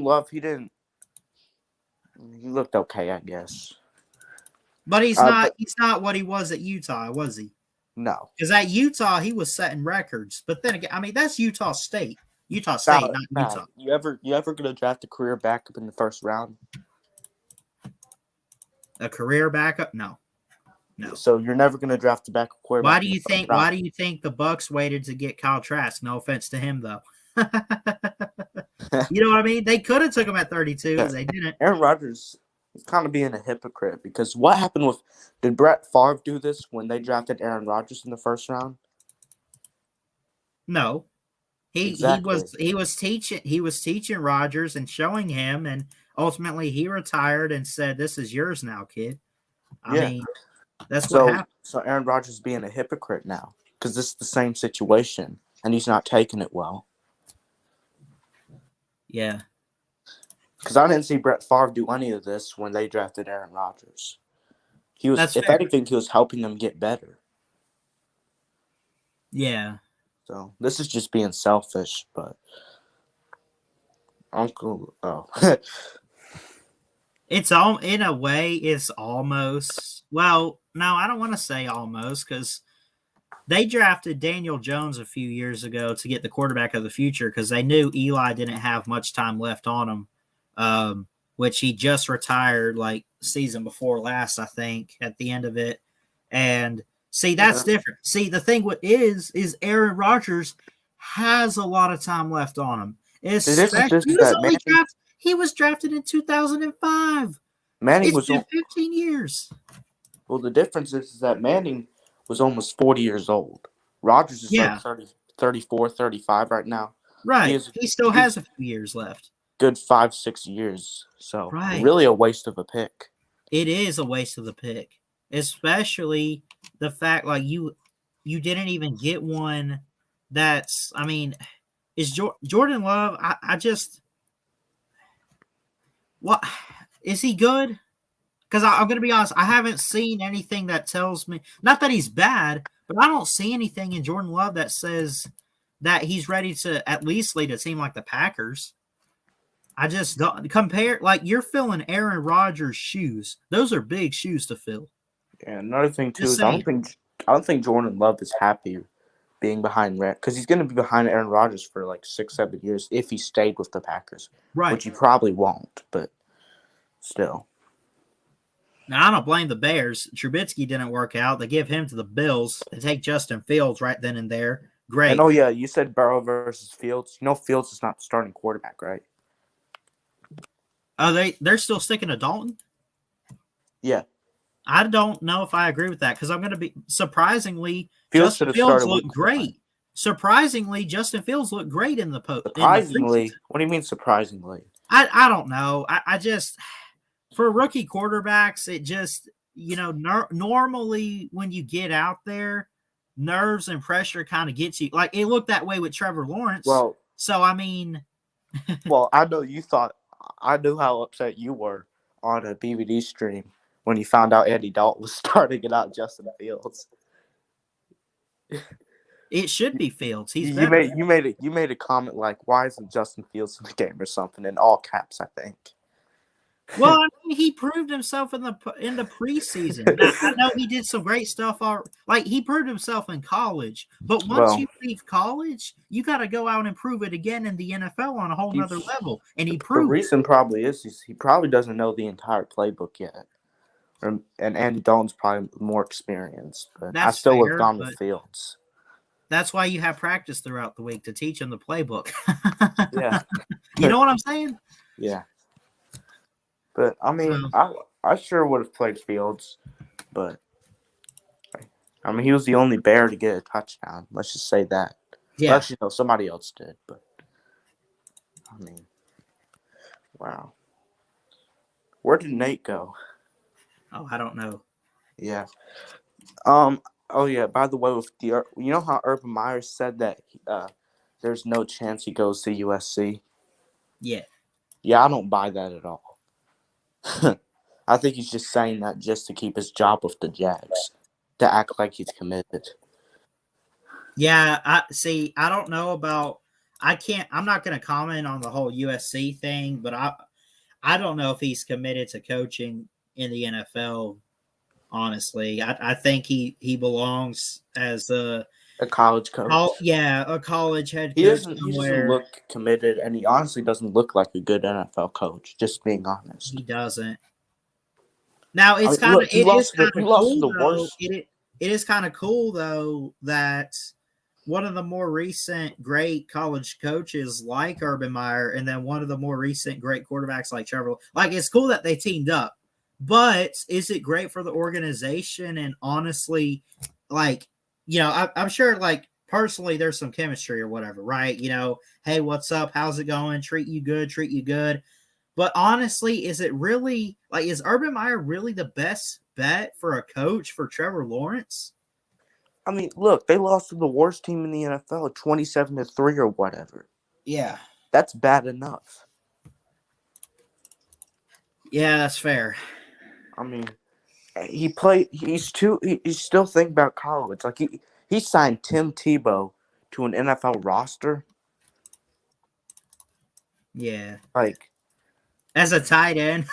Love, he looked okay, I guess. But he's not what he was at Utah, was he? No. Because at Utah, he was setting records. But then again, I mean, that's Utah State. Not Utah. You ever gonna draft a career backup in the first round? A career backup? No. So you're never gonna draft a backup quarterback. Why do you think the Bucs waited to get Kyle Trask? No offense to him, though. You know what I mean? They could have took him at 32. They didn't. Aaron Rodgers is kind of being a hypocrite because what happened did Brett Favre do this when they drafted Aaron Rodgers in the first round? No. He was teaching Rodgers and showing him, and ultimately he retired and said, "This is yours now, kid." I mean, that's what happened. So Aaron Rodgers is being a hypocrite now because this is the same situation, and he's not taking it well. Yeah. Because I didn't see Brett Favre do any of this when they drafted Aaron Rodgers. That's If fair. anything, he was helping them get better. Yeah. So this is just being selfish, but Uncle. Oh, It's all in a way. It's almost no. I don't want to say almost because they drafted Daniel Jones a few years ago to get the quarterback of the future because they knew Eli didn't have much time left on him, which he just retired like season before last, I think, at the end of it. And see, that's different. See, the thing is Aaron Rodgers has a lot of time left on him. Especially, he was drafted in 2005. Manning it's been 15 years. Well, the difference is that Manning was almost 40 years old. Rodgers is like 30, 34, 35 right now. Right. He still has a few years left. Good 5-6 years. So really a waste of a pick. It is a waste of the pick. Especially the fact like you didn't even get one that's, I mean, is Jordan Love, what is he good? Because I'm going to be honest, I haven't seen anything that tells me, not that he's bad, but I don't see anything in Jordan Love that says that he's ready to at least lead a team like the Packers. I just don't compare, like you're filling Aaron Rodgers' shoes. Those are big shoes to fill. Yeah, another thing too is I don't think Jordan Love is happy being behind because he's going to be behind Aaron Rodgers for like 6-7 years if he stayed with the Packers, right? Which he probably won't, but still. Now, I don't blame the Bears. Trubisky didn't work out. They give him to the Bills. They take Justin Fields right then and there. Great. And yeah, you said Burrow versus Fields. You know Fields is not the starting quarterback, right? Oh, they're still sticking to Dalton? Yeah. I don't know if I agree with that because I'm going to be surprisingly. Justin Fields looked great. Surprisingly, Justin Fields looked great in the post. Surprisingly, what do you mean surprisingly? I don't know. I just for rookie quarterbacks, it just normally when you get out there, nerves and pressure kind of gets you. Like it looked that way with Trevor Lawrence. Well, so I mean, well, I knew how upset you were on a BVD stream when you found out Andy Dalton was starting it out Justin Fields. It should be Fields. He's you made a comment like, "Why isn't Justin Fields in the game?" or something in all caps, I think. Well, I mean, he proved himself in the preseason. I know he did some great stuff. Like he proved himself in college, but once you leave college, you got to go out and prove it again in the NFL on a whole nother level. And he proved. The reason probably is he probably doesn't know the entire playbook yet. And Andy Dalton's probably more experienced, but I still would have gone with Fields. That's why you have practice throughout the week to teach him the playbook. Yeah. You know what I'm saying? Yeah. But, I mean, I sure would have played Fields, but, I mean, he was the only Bear to get a touchdown. Let's just say that. Yeah. Actually, no, somebody else did, but, I mean, wow. Where did Nate go? Oh, I don't know. Yeah. Oh, yeah, by the way, you know how Urban Meyer said that there's no chance he goes to USC? Yeah. Yeah, I don't buy that at all. I think he's just saying that just to keep his job with the Jags, to act like he's committed. Yeah, I don't know about I'm not going to comment on the whole USC thing, but I don't know if he's committed to coaching in the NFL. Honestly, I think he belongs as a college coach. A college head coach. He doesn't look committed, and he honestly doesn't look like a good NFL coach. Just being honest, he doesn't. Now it is kind of cool though. It is kind of cool though that one of the more recent great college coaches like Urban Meyer, and then one of the more recent great quarterbacks like Trevor. Like it's cool that they teamed up. But is it great for the organization? And honestly, like, I'm sure, like, personally, there's some chemistry or whatever, right? Hey, what's up? How's it going? Treat you good. But honestly, is it really, like, is Urban Meyer really the best bet for a coach for Trevor Lawrence? I mean, look, they lost to the worst team in the NFL, 27-3 or whatever. Yeah. That's bad enough. Yeah, that's fair. I mean, he's still thinking about college. Like, he signed Tim Tebow to an NFL roster. Yeah. Like, as a tight end.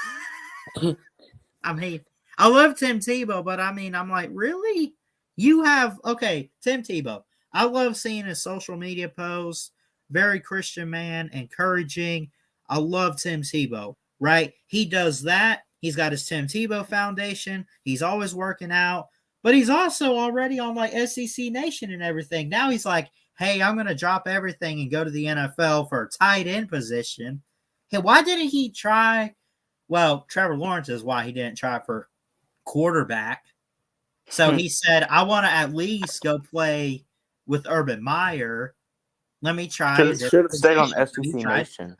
I mean, I love Tim Tebow, but I mean, I'm like, really? You have, okay, Tim Tebow. I love seeing his social media posts. Very Christian man, encouraging. I love Tim Tebow, right? He does that. He's got his Tim Tebow Foundation. He's always working out, but he's also already on like SEC Nation and everything. Now he's like, hey, I'm going to drop everything and go to the NFL for a tight end position. Hey, why didn't he try? Well, Trevor Lawrence is why he didn't try for quarterback. So he said, I want to at least go play with Urban Meyer. Let me try. Should have stayed on SEC Nation.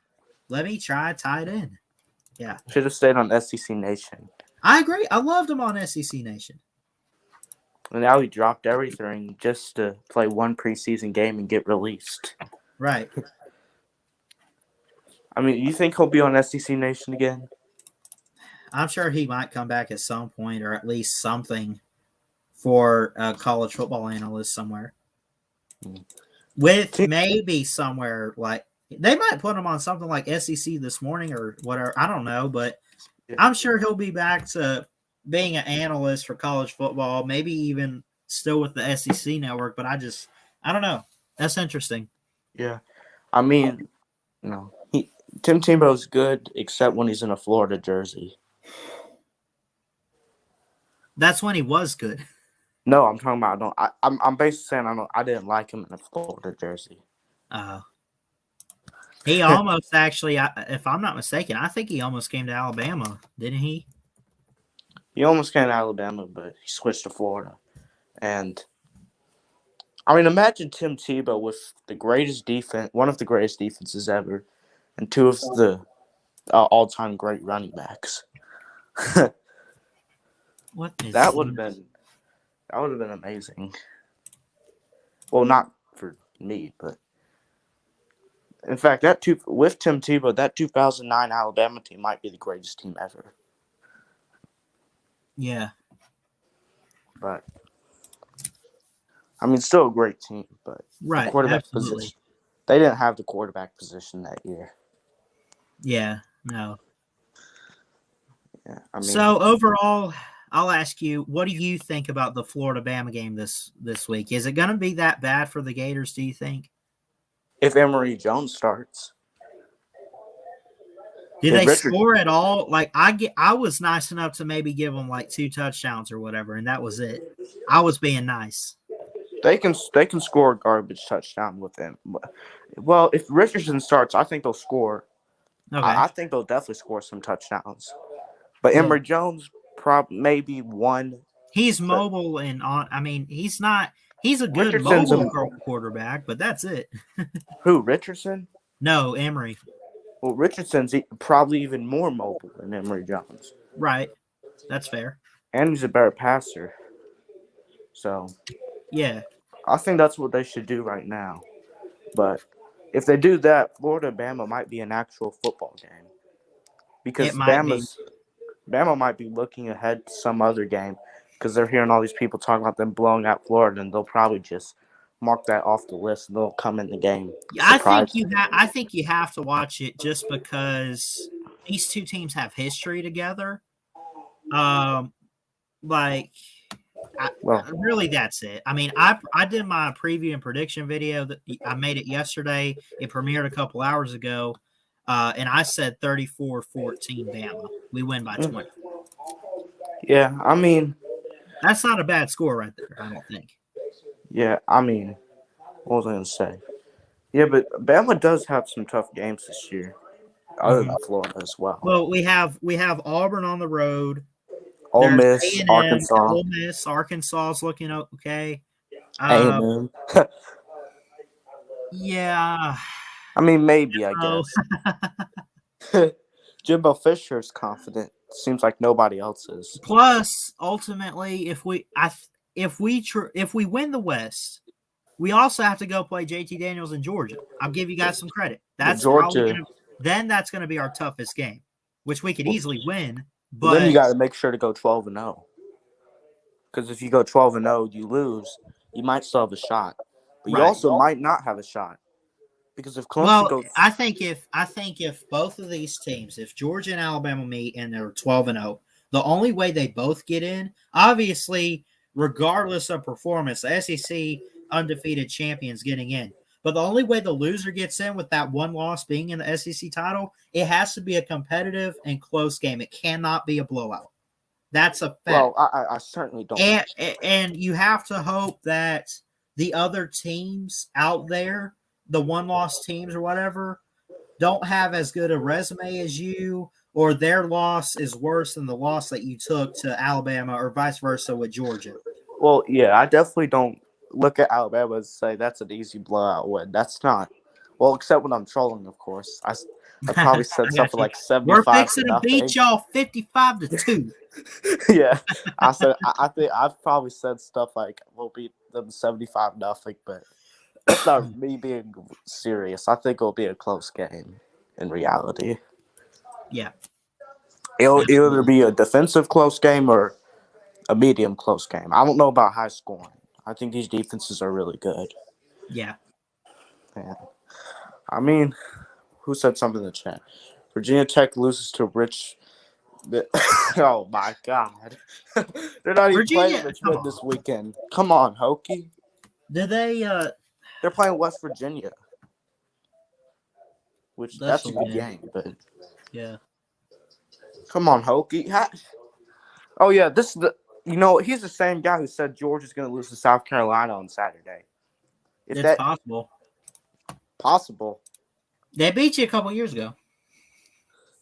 Let me try tight end. Yeah. Should have stayed on SEC Nation. I agree. I loved him on SEC Nation. And now he dropped everything just to play one preseason game and get released. Right. I mean, you think he'll be on SEC Nation again? I'm sure he might come back at some point, or at least something for a college football analyst somewhere. With maybe somewhere like they might put him on something like SEC This Morning or whatever. I don't know, but I'm sure he'll be back to being an analyst for college football, maybe even still with the SEC network. But I don't know. That's interesting. Yeah. I mean, no. Tim Tebow's good, except when he's in a Florida jersey. That's when he was good. No, I'm talking about. I'm basically saying I didn't like him in a Florida jersey. He almost actually, if I'm not mistaken, I think he almost came to Alabama, didn't he? He almost came to Alabama, but he switched to Florida. And I mean, imagine Tim Tebow with the greatest defense, one of the greatest defenses ever, and two of the all-time great running backs. What is that would have been amazing. Well, not for me, but in fact, with Tim Tebow, that 2009 Alabama team might be the greatest team ever. Yeah. But I mean, still a great team, but right, the quarterback absolutely. position. They didn't have the quarterback position that year. Yeah, no. Yeah, I mean, so overall, I'll ask you, what do you think about the Florida-Bama game this week? Is it going to be that bad for the Gators, do you think? If Emory Jones starts. Did they score at all? Like, I was nice enough to maybe give them like 2 touchdowns or whatever, and that was it. I was being nice. They can score a garbage touchdown with them. Well, if Richardson starts, I think they'll score. Okay. I think they'll definitely score some touchdowns. But Emory Jones, maybe one. He's mobile and on. I mean, he's not. He's a good mobile quarterback, but that's it. Who, Richardson? No, Emory. Well, Richardson's probably even more mobile than Emory Jones. Right. That's fair. And he's a better passer. So, yeah. I think that's what they should do right now. But if they do that, Florida-Bama might be an actual football game. Because Bama might be looking ahead to some other game because they're hearing all these people talking about them blowing out Florida, and they'll probably just mark that off the list and they'll come in the game. I think you have to watch it just because these two teams have history together. Really, that's it. I mean, I did my preview and prediction video that I made it yesterday. It premiered a couple hours ago, and I said 34-14 Bama. We win by 20. Yeah, I mean, that's not a bad score right there, I don't think. Yeah, I mean, what was I going to say? Yeah, but Bama does have some tough games this year, other than Florida as well. Well, we have Auburn on the road. Ole Miss, A&M, Arkansas. Ole Miss, Arkansas is looking okay. A&M. Yeah. I mean, maybe, I guess. Jimbo Fisher's confident. Seems like nobody else is. Plus, ultimately, if we win the West, we also have to go play JT Daniels in Georgia. I'll give you guys some credit. That's Georgia. That's going to be our toughest game, which we could easily win. But then you But got to make sure to go 12-0. Because if you go 12-0, you lose. You might still have a shot, but you also might not have a shot. Because if Clemson goes, I think if both of these teams, if Georgia and Alabama meet and they're 12-0, the only way they both get in, obviously, regardless of performance, the SEC undefeated champions getting in. But the only way the loser gets in with that one loss being in the SEC title, it has to be a competitive and close game. It cannot be a blowout. That's a fact. Well, I certainly don't. And you have to hope that the other teams out there, the one-loss teams or whatever, don't have as good a resume as you, or their loss is worse than the loss that you took to Alabama, or vice versa with Georgia. Well, yeah, I definitely don't look at Alabama and say that's an easy blowout win. That's not. Well, except when I'm trolling, of course. I probably said something like 75 We're fixing to nothing. beat y'all 55-2. Yeah, I said. I think I've probably said stuff like we'll beat them 75-0, but that's not me being serious. I think it'll be a close game in reality. Yeah, It'll either be a defensive close game or a medium close game. I don't know about high scoring. I think these defenses are really good. yeah. I mean, who said something in the chat? Virginia Tech loses to oh my God! They're not even playing Richmond this weekend. Come on, Hokie. Did they? They're playing West Virginia, which that's a good game. But yeah. Come on, Hokie. Oh yeah, this is he's the same guy who said Georgia's going to lose to South Carolina on Saturday. It's possible. Possible. They beat you a couple years ago.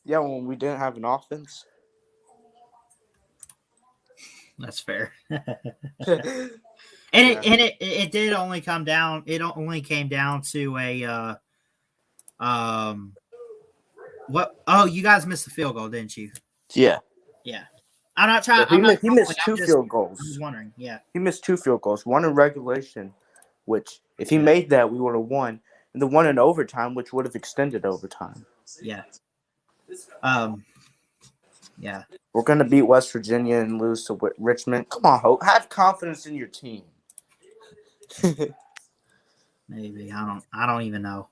Yeah, when we didn't have an offense. That's fair. It did only come down. It only came down to a what? Oh, you guys missed the field goal, didn't you? Yeah. Yeah. I'm not trying. He missed two field goals. I was wondering. Yeah. He missed 2 field goals. One in regulation, which if he made that, we would have won, and the one in overtime, which would have extended overtime. Yeah. Yeah. We're gonna beat West Virginia and lose to Richmond. Come on, Hope. Have confidence in your team. Maybe I don't even know.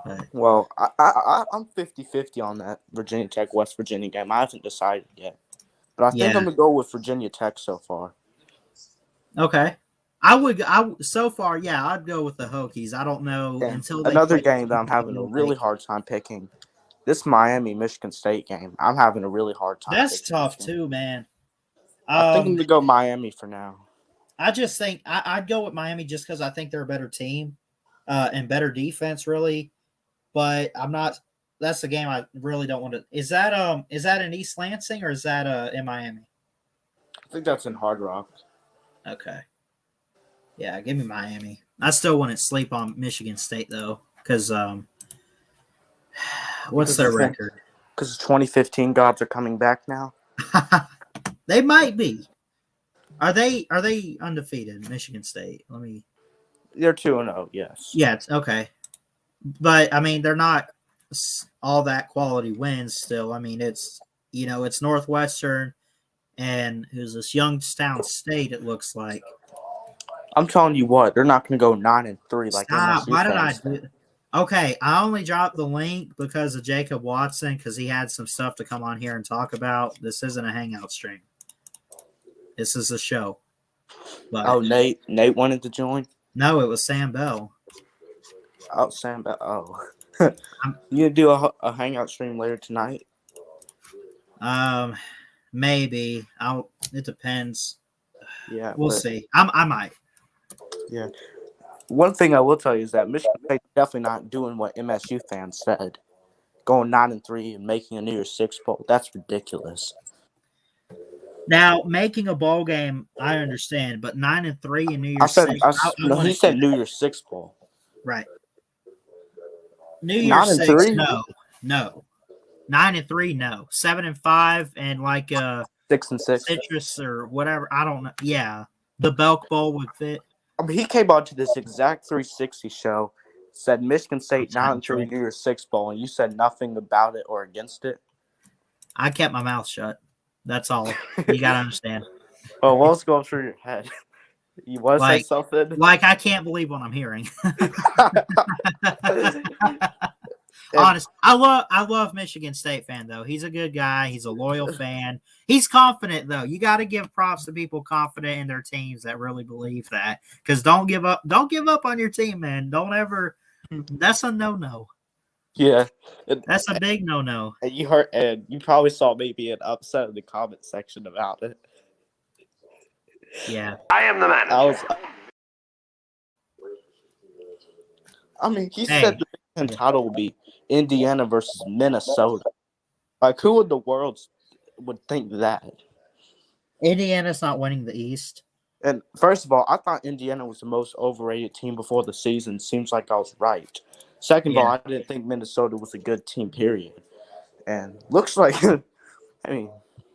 But. Well, I'm 50-50 on that Virginia Tech West Virginia game. I haven't decided yet, but I think I'm gonna go with Virginia Tech so far. Okay. So far, yeah, I'd go with the Hokies. I don't know until they another game that I'm having a really hard time picking. This Miami-Michigan State game, I'm having a really hard time. That's tough too, man. I think I'm going to go Miami for now. I just think I'd go with Miami just because I think they're a better team and better defense, really. But I'm not. That's the game I really don't want to. Is that in East Lansing or is that in Miami? I think that's in Hard Rock. Okay. Yeah, give me Miami. I still wouldn't sleep on Michigan State though, because what's their record? Because 2015 gods are coming back now. They might be. Are they undefeated? Michigan State. They're 2-0. Yes. Yeah. It's okay. But I mean, they're not all that quality wins. Still, I mean, it's Northwestern, and who's this Youngstown State? It looks like. I'm telling you what, they're not going to go 9-3 like Stop. MSU. Why did I do? Okay, I only dropped the link because of Jacob Watson because he had some stuff to come on here and talk about. This isn't a hangout stream. This is a show. But, Nate wanted to join? No, it was Sam Bell. Oh, Sam Bell. Oh. You do a hangout stream later tonight? Maybe. It depends. Yeah, we'll see. I might. Yeah. One thing I will tell you is that Michigan State definitely not doing what MSU fans said, going 9-3 and making a New Year's Six bowl. That's ridiculous. Now, making a bowl game, I understand, but 9-3 in New Year's Six. He said New Year's Six bowl. Right. New Year's Six, no. 9-3, no. 7-5, and 6-6. citrus or whatever. I don't know. Yeah, the Belk Bowl would fit. I mean, he came on to this exact 360 show, said Michigan State 9-3 New Year's Six Bowl, and you said nothing about it or against it. I kept my mouth shut. That's all. You gotta understand. Well, what was going through your head? You want to say something? Like, I can't believe what I'm hearing. Honest, I love Michigan State fan though. He's a good guy. He's a loyal fan. He's confident though. You got to give props to people confident in their teams that really believe that. Because don't give up. Don't give up on your team, man. Don't ever. That's a no. Yeah, that's a big no. And you heard, and you probably saw me being upset in the comment section about it. Yeah, I am the man. I mean, he said the Big Ten title will be Indiana versus Minnesota. Like, who in the world would think that? Indiana's not winning the East. And first of all, I thought Indiana was the most overrated team before the season. Seems like I was right. Second of all, I didn't think Minnesota was a good team, period. And looks like, I mean,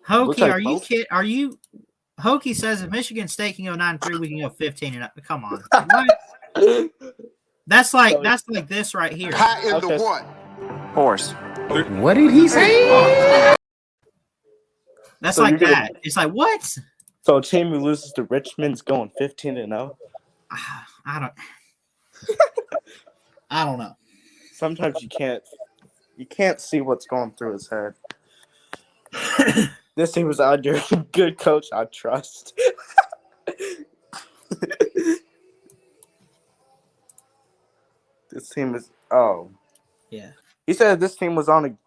Hokie, are you kidding? Are you? Hokie says if Michigan State can go 9-3, we can go 15-0. Come on, what? That's like this right here. How in the what? Horse. What did he say? That's so like that. It's like what? So a team who loses to Richmond's going 15-0. I don't know. Sometimes you can't see what's going through his head. This team was under a good coach I trust. This team is yeah. He said this team was under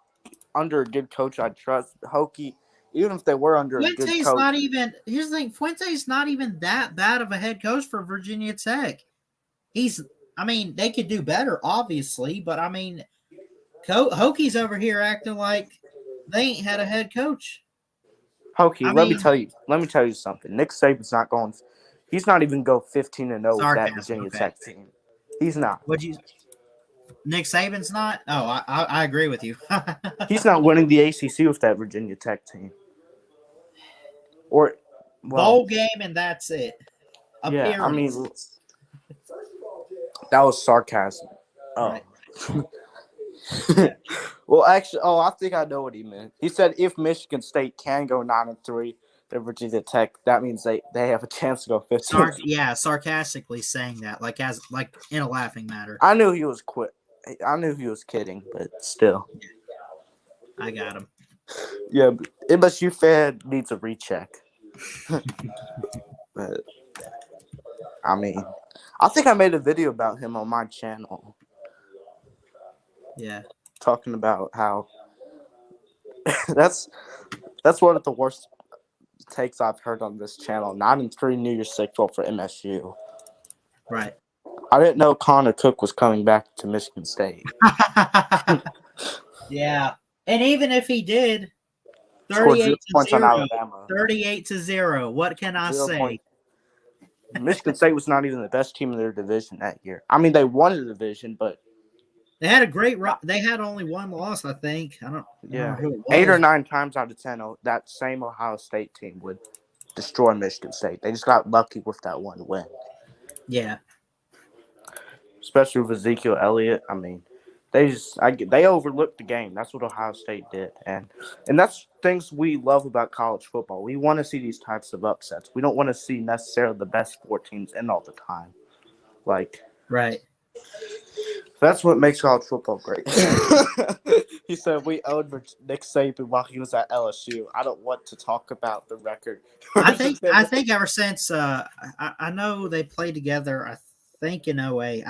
a good coach I trust. Hokie, even if they were under a good coach. Not even. Here's the thing. Fuente's not even that bad of a head coach for Virginia Tech. I mean, they could do better, obviously, but I mean, Hokie's over here acting like they ain't had a head coach. Hokie, let me tell you something. Nick Saban's not going. He's not even go 15-0 with that Virginia Tech team. He's not. Nick Saban's not? Oh, I agree with you. He's not winning the ACC with that Virginia Tech team. Or bowl game and that's it. Yeah, I mean, that was sarcasm. Oh. Right. Well, actually, I think I know what he meant. He said if Michigan State can go 9-3 to Virginia Tech, that means they have a chance to go 15. Sarcastically saying that, like in a laughing matter. I knew he was kidding, but still. I got him. Yeah, MSU fan needs a recheck. But I mean, I think I made a video about him on my channel. Yeah. Talking about how that's one of the worst takes I've heard on this channel. 9-3 New Year's Six Bowl for MSU. Right. I didn't know Connor Cook was coming back to Michigan State. Yeah. And even if he did, 38-0. 38-0. What can I say? Michigan State was not even the best team in their division that year. I mean, they won the division, but they had a great run. They had only one loss, I think. I don't know who it was. 8 or 9 times out of 10, that same Ohio State team would destroy Michigan State. They just got lucky with that one win. Yeah. Especially with Ezekiel Elliott. I mean, they overlooked the game. That's what Ohio State did. And that's things we love about college football. We want to see these types of upsets. We don't want to see necessarily the best 4 teams in all the time. Right. That's what makes college football great. He said we owed Nick Saban while he was at LSU. I don't want to talk about the record. I think ever since I know they played together, I think in 08.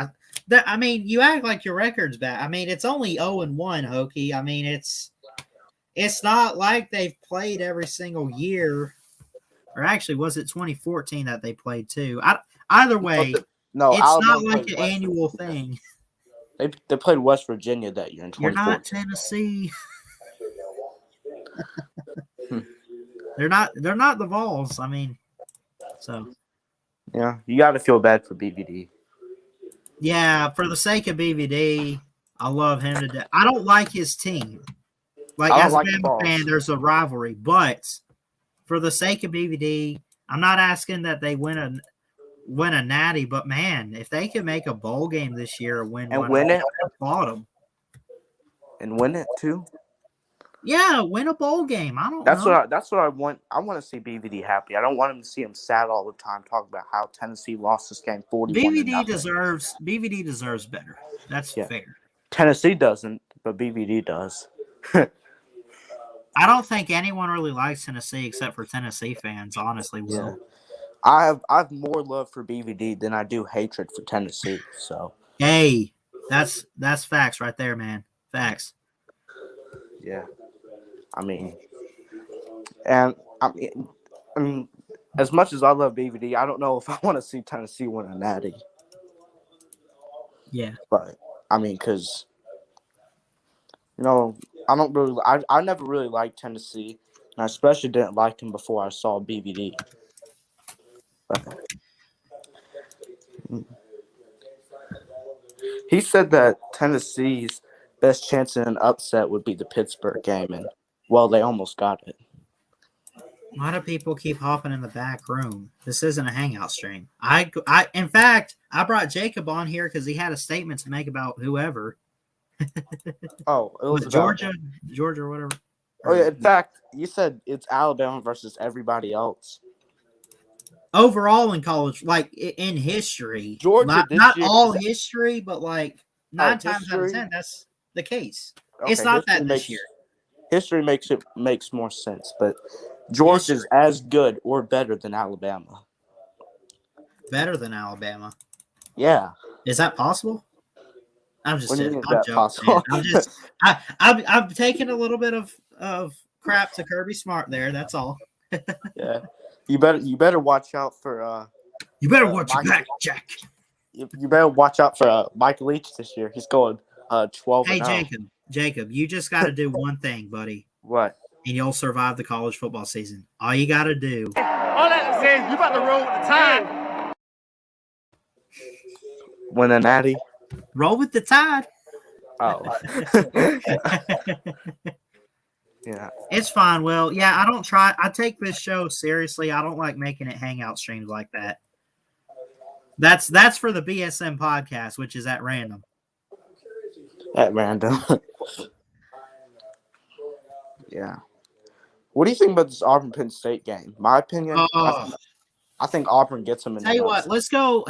I mean, you act like your record's bad. I mean, it's only 0-1, Hokie. I mean, it's not like they've played every single year. Or actually, was it 2014 that they played too? Either way, no, it's Alabama not like an annual thing. They played West Virginia that year in 2014. You're not Tennessee. They're not the Vols. I mean, so yeah, you got to feel bad for BVD. Yeah, for the sake of BVD, I love him to death. I don't like his team. As a Bama fan, there's a rivalry, but for the sake of BVD, I'm not asking that they win a natty, but man, if they could make a bowl game this year or win one, win it, I applaud them. and win it too. Yeah, win a bowl game. I don't That's know. what I want. I want to see BVD happy. I don't want him to see him sad all the time, talking about how Tennessee lost this game 41-0. BVD deserves better. That's fair. Tennessee doesn't, but BVD does. I don't think anyone really likes Tennessee except for Tennessee fans, honestly, Will. Yeah. I have more love for BVD than I do hatred for Tennessee. So hey, that's facts right there, man. Facts. yeah, I mean, as much as I love BVD, I don't know if I want to see Tennessee win a natty. Yeah, but I mean, because I don't really, I never really liked Tennessee, and I especially didn't like him before I saw BVD. But he said that Tennessee's best chance in an upset would be the Pittsburgh game, and well, they almost got it. a lot of people keep hopping in the back room. This isn't a hangout stream. In fact, I brought Jacob on here because he had a statement to make about whoever. Oh, it was Georgia or whatever. Oh yeah, in fact, you said it's Alabama versus everybody else. Overall in college, like in history, Georgia not all history, but like 9 times out of 10, that's the case. Okay, it's not that this year. History makes more sense, but Georgia is as good or better than Alabama. Better than Alabama. Yeah. Is that possible? I'm just kidding. I'm joking. I'm taking a little bit of crap to Kirby Smart there. That's all. Yeah. You better watch out for you better watch your back, Jack. You better watch out for Mike Leach this year. He's going 12. Hey Jacob, you just got to do one thing, buddy. What? And you'll survive the college football season. All you got to do. All that says you about to roll with the tide. Win a natty. Roll with the tide. Oh. Yeah. It's fine. Well, yeah, I take this show seriously. I don't like making it hangout streams like that. That's for the BSM podcast, which is at random. At random. Yeah. What do you think about this Auburn Penn State game? My opinion, I think Auburn gets them in. Tell you what, let's go.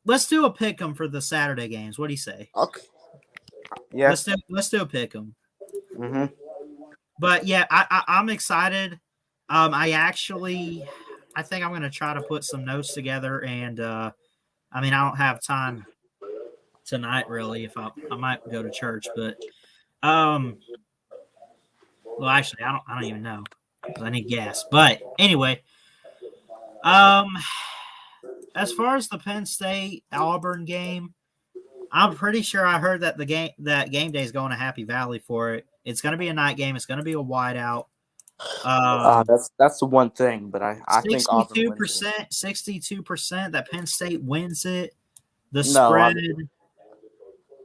Let's do a pick 'em for the Saturday games. What do you say? Okay. Yeah. Let's do a pick 'em. Mm-hmm. But yeah, I'm excited. I think I'm going to try to put some notes together, and I don't have time tonight really. If I might go to church, but well, actually, I don't even know because I need gas. But anyway, as far as the Penn State Auburn game, I'm pretty sure I heard that game day is going to Happy Valley for it. It's going to be a night game. It's going to be a whiteout. That's the one thing, but I think 62% that Penn State wins it. The spread.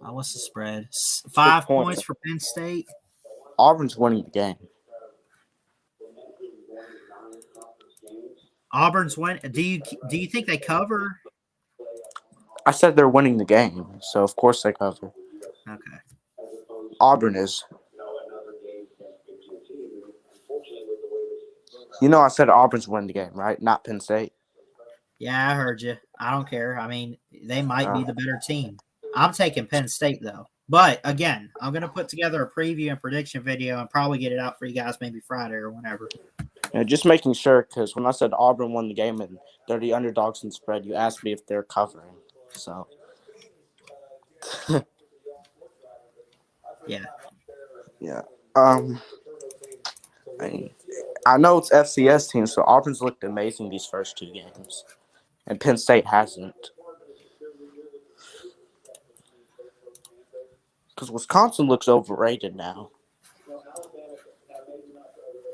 What's the spread? 5 points for Penn State. Auburn's winning the game. Auburn's win. Do you think they cover? I said they're winning the game, so of course they cover. Okay. Auburn is. I said Auburn's winning the game, right? Not Penn State. Yeah, I heard you. I don't care. They might be the better team. I'm taking Penn State, though. But, again, I'm going to put together a preview and prediction video and probably get it out for you guys maybe Friday or whenever. Yeah, just making sure, because when I said Auburn won the game and they're the underdogs in spread, you asked me if they're covering. So. Yeah. Yeah. I know it's FCS teams, so Auburn's looked amazing these first 2 games. And Penn State hasn't. Because Wisconsin looks overrated now.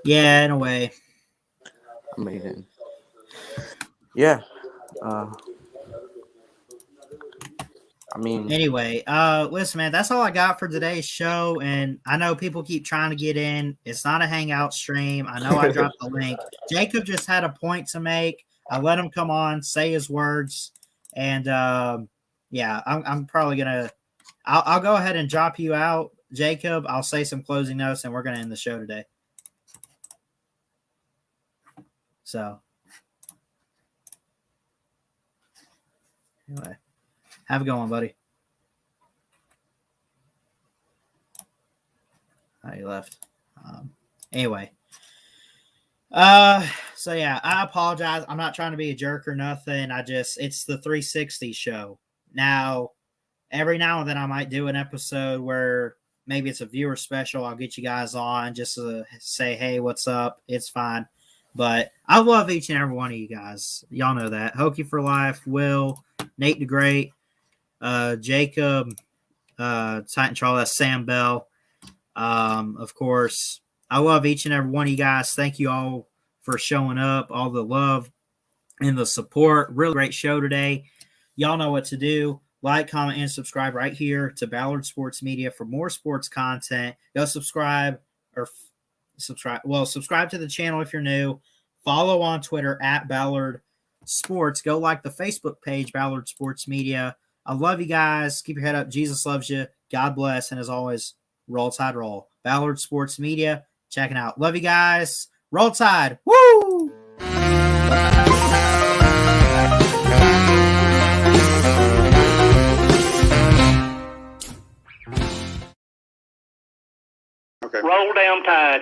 Yeah, in a way. Yeah. I mean, Anyway, listen, man, that's all I got for today's show. And I know people keep trying to get in. It's not a hangout stream. I know I dropped the link. Jacob just had a point to make. I let him come on, say his words, and yeah, I'm probably gonna. I'll go ahead and drop you out, Jacob. I'll say some closing notes, and we're gonna end the show today. So, anyway, have a good one, buddy. He left. Anyway. So yeah, I apologize. I'm not trying to be a jerk or nothing. It's the 360 show. Now, every now and then I might do an episode where maybe it's a viewer special. I'll get you guys on just to say, hey, what's up? It's fine. But I love each and every one of you guys. Y'all know that. Hokey for Life, Will, Nate the Great, Jacob, Titan Charles, that's Sam Bell. Of course, I love each and every one of you guys. Thank you all for showing up, all the love and the support. Really great show today. Y'all know what to do. Like, comment, and subscribe right here to Ballard Sports Media for more sports content. Go subscribe subscribe to the channel if you're new. Follow on Twitter at Ballard Sports. Go like the Facebook page, Ballard Sports Media. I love you guys. Keep your head up. Jesus loves you. God bless. And as always, Roll Tide Roll. Ballard Sports Media. Checking out. Love you guys. Roll Tide. Woo! Okay. Roll down Tide.